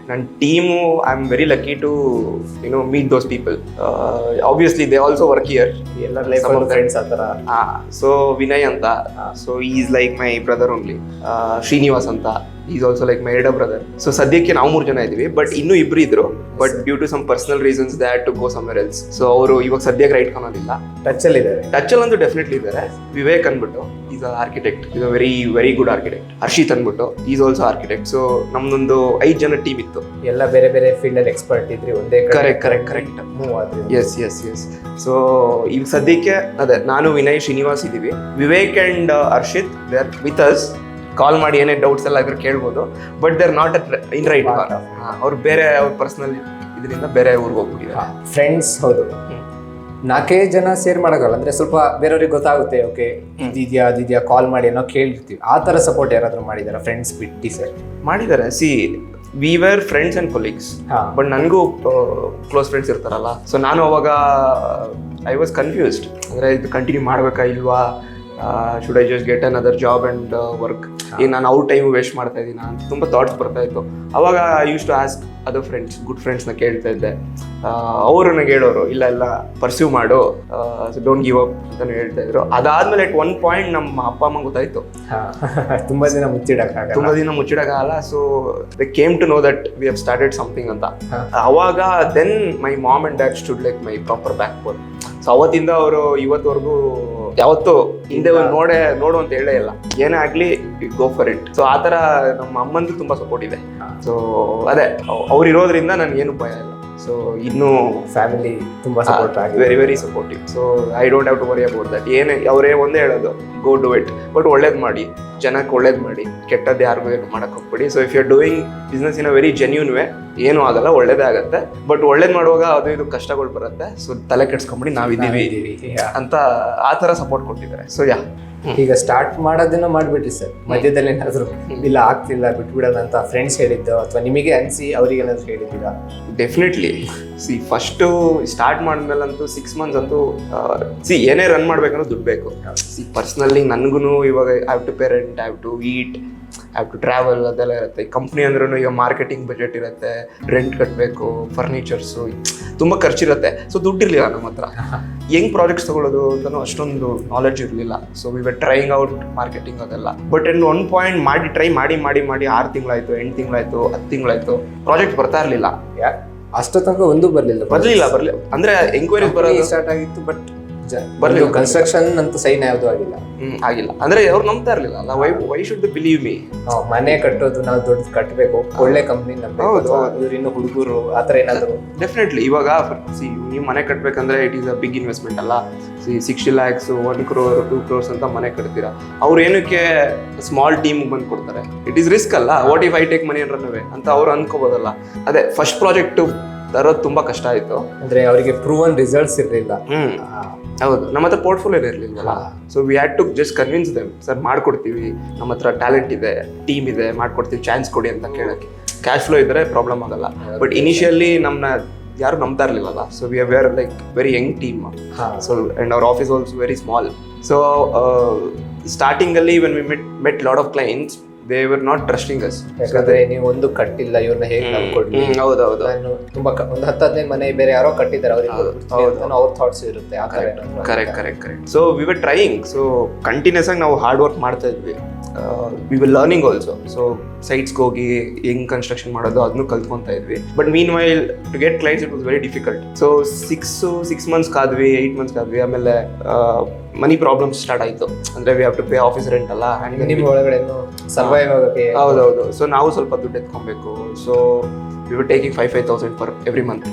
ನನ್ನ team I am very lucky to meet those people. Obviously they also work here. ಎಲ್ಲರ ಲೈಫ್ ಫ್ರೆಂಡ್ಸ್ ಆ ಥರ. ಸೊ ವಿನಯ್ ಅಂತ, so is like my brother only. Srinivas ಅಂತ, is also like my elder brother. So ಸದ್ಯಕ್ಕೆ ನಾವು 3 ಜನ ಇದ್ದೀವಿ, ಬಟ್ ಇನ್ನೂ 2 ಇದ್ರು. But due to some personal reasons they had to go somewhere else. So ಅವರು ಇವಾಗ ಸದ್ಯಕ್ಕೆ ರೈಟ್ ಕಾಣೋದಿಲ್ಲ. ಟಚಲ್ಲಿ ಅಂತೂ ಡೆಫಿನೆಟ್ಲಿ ಇದ್ದಾರೆ. ವಿವೇಕ್ ಅಂದ್ಬಿಟ್ಟು is a architect, is a very very good architect. Harshit ಅಂದ್ಬಿಟ್ಟು ಈಸ್ ಆಲ್ಸೋ ಆರ್ಕಿಟೆಕ್ಟ್. ಸೊ ನಮ್ದೊಂದು 5 ಜನ ಟೀಮ್ ಇತ್ತು. ಎಲ್ಲ ಬೇರೆ ಬೇರೆ ಫೀಲ್ಡ್ ಅಲ್ಲಿ ಎಕ್ಸ್ಪರ್ಟ್ ಇದ್ರಿ, ಒಂದೇ ಕರೆಕ್ಟ್ ಮೂವ್ ಆದ್ರಿ. ಎಸ್. ಸೊ ಈಗ ಸದ್ಯಕ್ಕೆ ಅದೇ ನಾನು ವಿನಯ್ ಶ್ರೀನಿವಾಸ್ ಇದ್ದೀವಿ. Vivek and Harshit they are with us. Call ಮಾಡಿ ಏನೇ ಡೌಟ್ಸ್ ಎಲ್ಲ ಇದ್ರೆ ಕೇಳ್ಬೋದು, but they are not in Rightcon. ಅವ್ರು ಬೇರೆ ಅವ್ರ ಪರ್ಸನಲ್ ಇದರಿಂದ ಬೇರೆ ಊರಿಗೆ ಹೋಗ್ಬಿಟ್ಟಿದ್ದಾರೆ. ಫ್ರೆಂಡ್ಸ್ ಹೌದು, 4 ಜನ ಶೇರ್ ಮಾಡೋಕ್ಕಲ್ಲ, ಅಂದ್ರೆ ಸ್ವಲ್ಪ ಬೇರೆಯವ್ರಿಗೆ ಗೊತ್ತಾಗುತ್ತೆ, ಓಕೆ ಇದಿದ್ಯಾ ಕಾಲ್ ಮಾಡಿ ಏನೋ ಕೇಳಿರ್ತೀವಿ. ಆ ಥರ ಸಪೋರ್ಟ್ ಯಾರಾದರೂ ಮಾಡಿದಾರ ಫ್ರೆಂಡ್ಸ್ ಬಿಟ್ಟು ಸರ್? ಮಾಡಿದ್ದಾರೆ. We were friends and colleagues, but ನನಗೂ ಕ್ಲೋಸ್ ಫ್ರೆಂಡ್ಸ್ ಇರ್ತಾರಲ್ಲ. ಸೊ ನಾನು ಅವಾಗ ಐ ವಾಸ್ ಕನ್ಫ್ಯೂಸ್ಡ್, ಅಂದರೆ ಇದು ಕಂಟಿನ್ಯೂ ಮಾಡಬೇಕಾ ಇಲ್ವಾ, should I just get another job and work, ಈಗ ನಾನು ಅವ್ರ ಟೈಮ್ ವೇಸ್ಟ್ ಮಾಡ್ತಾ ಇದ್ದೀನ ಅಂತ ತುಂಬ ಥಾಟ್ಸ್ ಬರ್ತಾ ಇತ್ತು. ಅವಾಗ I use to ask other friends, good ಫ್ರೆಂಡ್ಸ್ನ ಕೇಳ್ತಾ ಇದ್ದೆ. ಅವರು ನನಗೆ ಹೇಳೋರು, ಇಲ್ಲ ಪರ್ಸ್ಯೂ ಮಾಡು, ಡೋಂಟ್ ಗಿವ್ ಅಪ್ ಅಂತಲೂ ಹೇಳ್ತಾ ಇದ್ರು. ಅದಾದ್ಮೇಲೆ ಅಟ್ ಒನ್ ಪಾಯಿಂಟ್ ನಮ್ಮ ಅಪ್ಪ ಅಮ್ಮ ಗೊತ್ತಾಯ್ತು, ತುಂಬ ದಿನ ಮುಚ್ಚಿಡಕ್ಕಾಗಲ್ಲ. So they came to know that we have started something ಅಂತ. ಅವಾಗ then my mom and dad stood like my proper backbone. So ಅವತ್ತಿಂದ ಅವರು ಇವತ್ತವರೆಗೂ ಯಾವತ್ತೂ ಹಿಂದೆ ನೋಡು ಅಂತ ಹೇಳೇ ಇಲ್ಲ, ಏನೇ ಆಗ್ಲಿ ಗೋ ಫಾರ್ ಇಟ್. ಸೊ ಆ ಥರ ನಮ್ಮ ಅಮ್ಮಂದು ತುಂಬ ಸಪೋರ್ಟ್ ಇದೆ. ಸೊ ಅದೇ ಅವ್ರು ಇರೋದ್ರಿಂದ ನನಗೇನು ಭಯ ಇಲ್ಲ. ಸೊ ಇನ್ನೂ ಫ್ಯಾಮಿಲಿ ತುಂಬ ಸಪೋರ್ಟ್ ಆಗಿದೆ, very very supportive. So I don't have to worry about that. ಅವರೇ ಒಂದೇ ಹೇಳೋದು, ಗೋ ಡು ಇಟ್, ಬಟ್ ಒಳ್ಳೇದು ಮಾಡಿ, ಜನಕ್ಕೆ ಒಳ್ಳೇದು ಮಾಡಿ, ಕೆಟ್ಟದ್ದು ಯಾರಿಗೂ ಏನು ಮಾಡಕ್ಕೆ ಹೋಗ್ಬೇಡಿ. So if you are doing business in a very genuine way, ಏನೂ ಆಗಲ್ಲ, ಒಳ್ಳೇದೇ ಆಗುತ್ತೆ. ಬಟ್ ಒಳ್ಳೇದು ಮಾಡುವಾಗ ಅದು ಇದು ಕಷ್ಟಗಳು ಬರುತ್ತೆ. ಸೊ ತಲೆ ಕೆಡ್ಸ್ಕೊಂಬಿಡಿ, ನಾವಿದ್ದೀವಿ ಅಂತ ಆ ಥರ ಸಪೋರ್ಟ್ ಕೊಟ್ಟಿದ್ದಾರೆ. ಸೊ ಈಗ ಸ್ಟಾರ್ಟ್ ಮಾಡೋದನ್ನ ಮಾಡ್ಬಿಟ್ರಿ ಸರ್, ಮಧ್ಯದಲ್ಲಿ ಏನಾದ್ರು ಇಲ್ಲ ಆಗ್ತಿಲ್ಲ ಬಿಟ್ಬಿಡೋಣ ಅಂತ ಫ್ರೆಂಡ್ಸ್ ಹೇಳಿದ್ದು, ಅಥವಾ ನಿಮಗೆ ಅನಿಸಿ ಅವ್ರಿಗೆ ಏನಾದ್ರು ಹೇಳಿದ್ದೀರಾ? ಡೆಫಿನೆಟ್ಲಿ. ಫಸ್ಟು ಸ್ಟಾರ್ಟ್ ಮಾಡಿದ್ಮೇಲಂತೂ 6 months ಅಂತೂ ಏನೇ ರನ್ ಮಾಡ್ಬೇಕಂದ್ರೆ ದುಡ್ಡು ಬೇಕು. ಪರ್ಸ್ನಲಿ ನನಗೂ ಇವಾಗ I have to parent, I have to eat, I have to travel, ಅದೆಲ್ಲ ಇರುತ್ತೆ. ಕಂಪ್ನಿ ಅಂದ್ರೂ ಈಗ ಮಾರ್ಕೆಟಿಂಗ್ ಬಜೆಟ್ ಇರುತ್ತೆ, ರೆಂಟ್ ಕಟ್ಟಬೇಕು, ಫರ್ನಿಚರ್ಸು, ತುಂಬ ಖರ್ಚಿರುತ್ತೆ. ಸೊ ದುಡ್ಡಿರಲಿಲ್ಲ ನಮ್ಮ ಹತ್ರ, ಹೆಂಗ್ ಪ್ರಾಜೆಕ್ಟ್ಸ್ ತಗೊಳ್ಳೋದು ಅಂತಲೂ ಅಷ್ಟೊಂದು ನಾಲೆಡ್ಜ್ ಇರಲಿಲ್ಲ. So we were trying out marketing ಅದೆಲ್ಲ. But in one point try ಮಾಡಿ 6 ತಿಂಗಳಾಯ್ತು, 8 ತಿಂಗಳಾಯ್ತು, 10 ತಿಂಗಳಾಯ್ತು, ಪ್ರಾಜೆಕ್ಟ್ ಬರ್ತಾ ಇರಲಿಲ್ಲ. ಅಷ್ಟು ತನಕ ಒಂದು ಬರಲಿಲ್ಲ ಅಂದ್ರೆ ಎಂಕ್ವೈರೀಸ್ ಬರೋದು ಸ್ಟಾರ್ಟ್ ಆಗಿತ್ತು, ಬಟ್ ಕನ್ಸ್ಟ್ರಕ್ಷನ್ ಅಂತ ಸೈನ್ ಯಾವುದು ಆಗಿಲ್ಲ. ಅಂದ್ರೆ ಅವ್ರು ನಂಬ್ತಾ ಇರ್ಲಿಲ್ಲ ಅಲ್ಲ. Why should they believe me? ಮನೆ ಕಟ್ಟೋದು ನಾವು ದುಡ್ಡು ಕಟ್ಟಬೇಕು, ಒಳ್ಳೆ ಕಂಪ್ನಿ ನಂಬಬೇಕು, ಇನ್ನು ಹುಡುಗರು ಆತರ ಏನಾದ್ರು. ಡೆಫಿನೆಟ್ಲಿ. ಇವಾಗ ನೀವು ಮನೆ ಕಟ್ಟಬೇಕಂದ್ರೆ it is a big investment ಅಲ್ಲ. 60 lakhs, 1 crore, 2 crores ಅಂತ ಮನೆ ಕಟ್ತೀರಾ. ಅವ್ರು ಏನಕ್ಕೆ ಸ್ಮಾಲ್ ಟೀಮ್ ಬಂದು ಕೊಡ್ತಾರೆ? ಇಟ್ ಈಸ್ ರಿಸ್ಕ್ ಅಲ್ಲ. What if I take money and run away ಅಂತ ಅವ್ರು ಅನ್ಕೋಬೋದಲ್ಲ. ಅದೇ ಫಸ್ಟ್ ಪ್ರಾಜೆಕ್ಟ್ ತರೋದು ತುಂಬಾ ಕಷ್ಟ ಆಯ್ತು. ಅಂದ್ರೆ ಅವರಿಗೆ ಪ್ರೂವನ್ ರಿಸಲ್ಟ್ಸ್ ಇರಲಿಲ್ಲ. ಹೌದು, ನಮ್ಮ ಹತ್ರ ಪೋರ್ಟ್ಫೋಲಿಯೋ ಇರಲಿಲ್ಲ. So we had to just convince them, sir ಮಾಡ್ಕೊಡ್ತೀವಿ, ನಮ್ಮ ಹತ್ರ ಟ್ಯಾಲೆಂಟ್ ಇದೆ, ಟೀಮ್ ಇದೆ, ಮಾಡ್ಕೊಡ್ತೀವಿ, ಚಾನ್ಸ್ ಕೊಡಿ ಅಂತ ಕೇಳೋಕ್ಕೆ. ಕ್ಯಾಶ್ ಫ್ಲೋ ಇದ್ರೆ ಪ್ರಾಬ್ಲಮ್ ಆಗಲ್ಲ. ಬಟ್ ಇನಿಷಿಯಲಿ ನಮ್ಮನ್ನ ಯಾರು ನಂಬ್ತಾ ಇರಲಿಲ್ಲಲ್ಲ. So we are like very young team. So and our office also very small. So ಸ್ಟಾರ್ಟಿಂಗಲ್ಲಿ when we met lot of clients, they were not trusting us. ಯಾಕಂದ್ರೆ ನೀವು ಒಂದು ಕಟ್ಟಿಲ್ಲ, ಇವ್ರನ್ನ ಹೇಗೆ ನಂಬ್ಕೊಡ್ಲಿ. ಹೌದೌದು. ತುಂಬಾ ಒಂದು 10-15 ಮನೆ ಬೇರೆ ಯಾರೋ ಕಟ್ಟಿದ್ದಾರೆ, ಅವ್ರ ಥಾಟ್ಸ್ ಇರುತ್ತೆ. Correct. So we were trying. So continuous ಆಗಿ ನಾವು ಹಾರ್ಡ್ ವರ್ಕ್ ಮಾಡ್ತಾ ಇದ್ವಿ. We were learning also. So ಸೈಟ್ಸ್ಗೆ ಹೋಗಿ ಹೆಂಗ್ ಕನ್ಸ್ಟ್ರಕ್ಷನ್ ಮಾಡೋದು ಅದನ್ನು ಕಲ್ತ್ಕೊಂತಾ ಇದ್ವಿ. But meanwhile to get clients it was very difficult. So 6 months ಕಾದ್ವಿ, 8 months ಕಾದ್ವಿ. ಆಮೇಲೆ ಮನಿ ಪ್ರಾಬ್ಲಮ್ಸ್ ಸ್ಟಾರ್ಟ್ ಆಯ್ತು. ಅಂದ್ರೆ we have to pay office rent ಅಲ್ಲ, ನಿಮ್ಮ ಒಳಗಡೆ ಸರ್ವೈವ್ ಆಗೋಕೆ. ಹೌದೌದು. ಸೊ ನಾವು ಸ್ವಲ್ಪ ದುಡ್ಡು ಎತ್ಕೊಬೇಕು. So we were taking 5,000 for every month.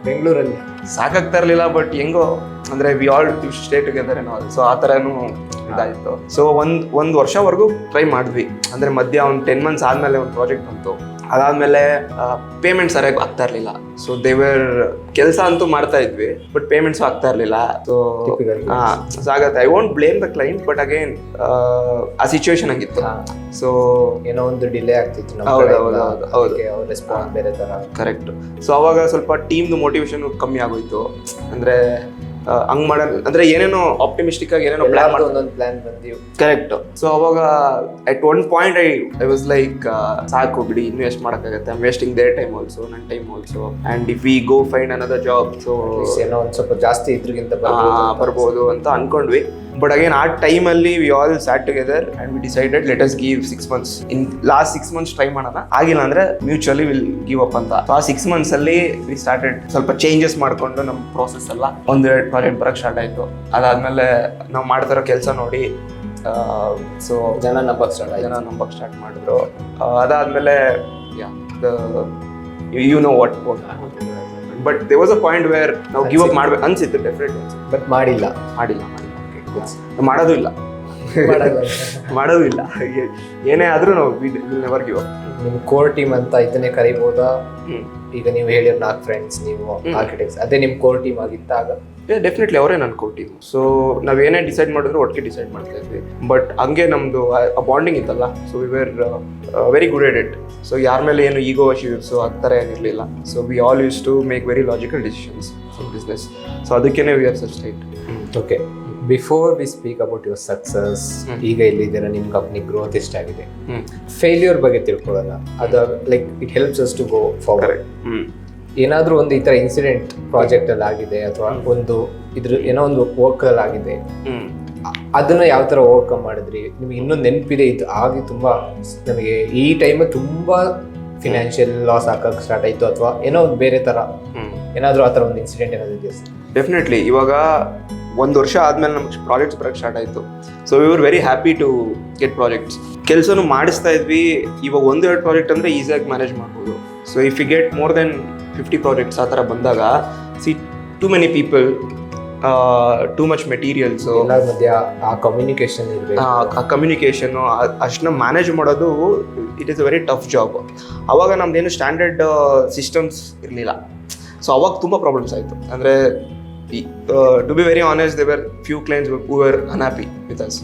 ಬೆಂಗಳೂರಲ್ಲಿ ಸಾಕಾಗ್ತಾ ಇರಲಿಲ್ಲ. ಬಟ್ ಹೆಂಗೋ ಅಂದ್ರೆ ವಿ ಆಲ್ ಸ್ಟೇ ಟುಗೆದರ್ ಏನೋ. ಸೊ ಆ ಥರನೂ ಇದಾಯಿತು. ಸೊ ಒಂದು ವರ್ಷವರೆಗೂ ಟ್ರೈ ಮಾಡಿದ್ವಿ. ಅಂದರೆ ಮಧ್ಯ ಒಂದು 10 months ಆದಮೇಲೆ ಒಂದು ಪ್ರಾಜೆಕ್ಟ್ ಬಂತು. ಅದಾದಮೇಲೆ ಪೇಮೆಂಟ್ ಸರಿಯಾಗಿ ಆಗ್ತಾ ಇರಲಿಲ್ಲ. ಸೊ ದೇವರ್ ಕೆಲಸ ಅಂತೂ ಮಾಡ್ತಾ ಇದ್ವಿ, ಬಟ್ ಪೇಮೆಂಟ್ಸು ಆಗ್ತಾ ಇರಲಿಲ್ಲ. ಸೊ ಆಗತ್ತೆ. I won't blame the client, but again ಆ ಸಿಚುವೇಶನ್ ಆಗಿತ್ತು. ಸೊ ಏನೋ ಒಂದು ಡಿಲೇ ಆಗ್ತಿತ್ತು. ಕರೆಕ್ಟ್. ಸೊ ಅವಾಗ ಸ್ವಲ್ಪ ಟೀಮ್ದು ಮೋಟಿವೇಶನ್ ಕಮ್ಮಿ ಆಗೋಯ್ತು. ಅಂದರೆ ಹಂಗ್ ಮಾಡೋಣ ಅಂದ್ರೆ ಏನೇನೋ ಆಪ್ಟಿಮಿಸ್ಟಿಕ್ ಆಗಿ ಏನೇನೋ ಪ್ಲಾನ್ ಬಂದಿವಿ. ಕರೆಕ್ಟ್. ಸೊ ಅವಾಗ at one point I was like ಸಾಕು ಬಿಡಿ, ಇನ್ನು ಎಷ್ಟು ಮಾಡೋಕ್ಕಾಗತ್ತೆ, I am wasting their time also, ನನ್ನ time also, and if we go find another job, so ಏನೋ ಒಂದು ಸ್ವಲ್ಪ ಜಾಸ್ತಿ ಇದ್ರಿಗಿಂತ ಬರ್ಬೋದು ಅಂತ ಅನ್ಕೊಂಡ್ವಿ. ಬಟ್ ಅಗೇನ್ ಆ ಟೈಮಲ್ಲಿ we all sat together and we decided let us give 6 months. In last 6 months try ಮಾಡೋಣ, ಆಗಿಲ್ಲ ಅಂದ್ರೆ ಮ್ಯೂಚುವಲಿ ವಿಲ್ ಗಿವ್ ಅಪ್ ಅಂತ. ಆ 6 months ಅಲ್ಲಿ ವಿ ಸ್ಟಾರ್ಟೆಡ್ ಸ್ವಲ್ಪ ಚೇಂಜಸ್ ಮಾಡಿಕೊಂಡು ನಮ್ಮ ಪ್ರೋಸೆಸ್ ಎಲ್ಲ 1-2 ಪ್ರಾಜೆಕ್ಟ್ ಬರೋಕ್ಕೆ ಸ್ಟಾರ್ಟ್ ಆಯಿತು. ಅದಾದಮೇಲೆ ನಾವು ಮಾಡ್ತಿರೋ ಕೆಲಸ ನೋಡಿ ಸೊ ಜನ ನಂಬಕ್ಕೆ ಸ್ಟಾರ್ಟ್ ಮಾಡಿದ್ರು. ಅದಾದಮೇಲೆ you know what but they was a point where ನಾವು ಗಿವ್ ಅಪ್ ಮಾಡ್ಬೇಕು ಅನ್ಸಿತ್ತು ಡೆಫಿನೆಟ್ಲಿ. ಬಟ್ ಮಾಡಿಲ್ಲ. ಮಾಡೋದು ಇಲ್ಲ. ಏನೇ ಆದ್ರೂ ನಾವು ನೆವರ್ ಗಿವ್ ಅಪ್. ನಿಮ್ಮ ಕೋರ್ ಟೀಮ್ ಅಂತ ಇದನ್ನೇ ಕರಿಬೋದಾ? ಈಗ ನೀವು ಹೇಳಿರೋ 4 ಫ್ರೆಂಡ್ಸ್, ನೀವು ಆರ್ಕಿಟೆಕ್ಟ್ಸ್, ಅದೇ ನಿಮ್ಮ ಕೋರ್ ಟೀಮ್ ಆಗಿತ್ತಾಗ ಡೆಫಿನೆಟ್ಲಿ ಅವರೇ ನನ್ನ ಕೋ ಟೀಮ್. ಸೊ ನಾವೇನೇ ಡಿಸೈಡ್ ಮಾಡಿದ್ರು ಒಟ್ಟಿಗೆ ಡಿಸೈಡ್ ಮಾಡ್ತಾ ಇದ್ವಿ. ಬಟ್ ಹಂಗೆ ನಮ್ಮದು ಬಾಂಡಿಂಗ್ ಇತ್ತಲ್ಲ, so we were very good at it. So ಯಾರ ಮೇಲೆ ಏನು ಈಗೋ ಇಶ್ಯೂಸ್ ಆ ಥರ ಏನಿರಲಿಲ್ಲ. So we all use to make very logical decisions in business. So ಅದಕ್ಕೇ we are such tight. Okay, before we speak about your success, ಈಗ ಎಲ್ಲಿದ್ದೀರಾ, ನಿಮ್ಮ ಕಂಪ್ನಿ ಗ್ರೋತ್ ಎಷ್ಟಾಗಿದೆ, ಫೇಲ್ಯೂರ್ ಬಗ್ಗೆ ತಿಳ್ಕೊಳ್ಳೋಣ. ಅದು like it helps us to go forward. ಏನಾದರೂ ಒಂದು ಈ ಥರ ಇನ್ಸಿಡೆಂಟ್ ಪ್ರಾಜೆಕ್ಟಲ್ಲಿ ಆಗಿದೆ ಅಥವಾ ಒಂದು ಏನೋ ಒಂದು ವರ್ಕಲ್ಲಿ ಆಗಿದೆ, ಅದನ್ನು ಯಾವ ಥರ ಓವರ್ಕಮ್ ಮಾಡಿದ್ರಿ? ನಿಮಗೆ ಇನ್ನೊಂದು ನೆನಪಿದೆ, ಇದು ಆಗಿ ತುಂಬ ನಮಗೆ ಈ ಟೈಮಲ್ಲಿ ತುಂಬ ಫಿನಾನ್ಷಿಯಲ್ ಲಾಸ್ ಹಾಕಕ್ಕೆ ಸ್ಟಾರ್ಟ್ ಆಯಿತು ಅಥವಾ ಏನೋ ಒಂದು ಬೇರೆ ಥರ ಏನಾದರೂ ಆ ಥರ ಒಂದು ಇನ್ಸಿಡೆಂಟ್ ಏನಾದರೂ ಇದೆಯಾ? ಡೆಫಿನೆಟ್ಲಿ. ಇವಾಗ 1 ವರ್ಷ ಆದಮೇಲೆ ನಮಗೆ ಪ್ರಾಜೆಕ್ಟ್ಸ್ ಬರೋಕ್ಕೆ ಸ್ಟಾರ್ಟ್ ಆಯಿತು. So we were very happy to get projects. ಕೆಲಸನೂ ಮಾಡಿಸ್ತಾ ಇದ್ವಿ. ಇವಾಗ 1-2 ಪ್ರಾಜೆಕ್ಟ್ ಅಂದರೆ ಈಸಿಯಾಗಿ ಮ್ಯಾನೇಜ್ ಮಾಡ್ಬೋದು. So if you get more than 50 projects ಆ ಥರ ಬಂದಾಗ, see too many people, too much materials, ಎಲ್ಲರ ಮಧ್ಯ ಆ ಕಮ್ಯುನಿಕೇಷನ್ ಇರಬೇಕು. ಆ ಕಮ್ಯುನಿಕೇಷನ್ನು ಅಷ್ಟನ್ನ ಮ್ಯಾನೇಜ್ ಮಾಡೋದು it is a very tough job. ಅವಾಗ ನಮ್ದೇನು ಸ್ಟ್ಯಾಂಡರ್ಡ್ ಸಿಸ್ಟಮ್ಸ್ ಇರಲಿಲ್ಲ. ಸೊ ಅವಾಗ ತುಂಬ ಪ್ರಾಬ್ಲಮ್ಸ್ ಆಯಿತು. ಅಂದರೆ to be very honest, they were few clients who were unhappy with us.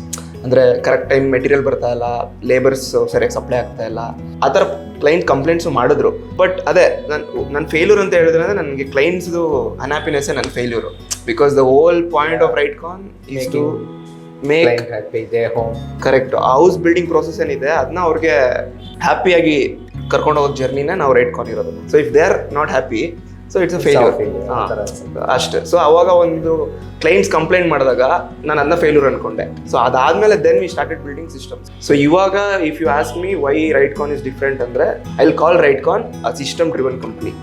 ಅಂದರೆ ಕರೆಕ್ಟ್ ಟೈಮ್ ಮೆಟೀರಿಯಲ್ ಬರ್ತಾ ಇಲ್ಲ, ಲೇಬರ್ಸ್ ಸರಿಯಾಗಿ ಸಪ್ಲೈ ಆಗ್ತಾ ಇಲ್ಲ, ಆ ಥರ ಕ್ಲೈಂಟ್ ಕಂಪ್ಲೇಂಟ್ಸು ಮಾಡಿದ್ರು. ಬಟ್ ಅದೇ ನನ್ನ ಫೇಲ್ಯೂರ್ ಅಂತ ಹೇಳಿದ್ರೆ ಅಂದರೆ ನನಗೆ ಕ್ಲೈಂಟ್ಸ್ದು ಅನ್ಹ್ಯಾಪಿನೆಸ್ಸೇ ನನ್ನ failure. Because the whole point of Right Con is to make correct house building process ಏನಿದೆ ಅದನ್ನ ಅವ್ರಿಗೆ ಹ್ಯಾಪಿಯಾಗಿ ಕರ್ಕೊಂಡು ಹೋಗೋ ಜರ್ನಿನ ನಾವು ರೈಟ್ ಕಾನ್ ಇರೋದು. So if they are not happy, so it's a failure ಅಷ್ಟೇ. ಸೊ ಅವಾಗ ಒಂದು ಕ್ಲೈಂಟ್ಸ್ ಕಂಪ್ಲೇಂಟ್ ಮಾಡಿದಾಗ ನಾನು ಅದನ್ನ ಫೇಲ್ಯೂರ್ ಅನ್ಕೊಂಡೆ. ಸೊ ಅದಾದ್ಮೇಲೆ then we started building systems. So ಇವಾಗ if you ask me why Rightcon is different ಅಂದರೆ, I will call Rightcon a system driven company.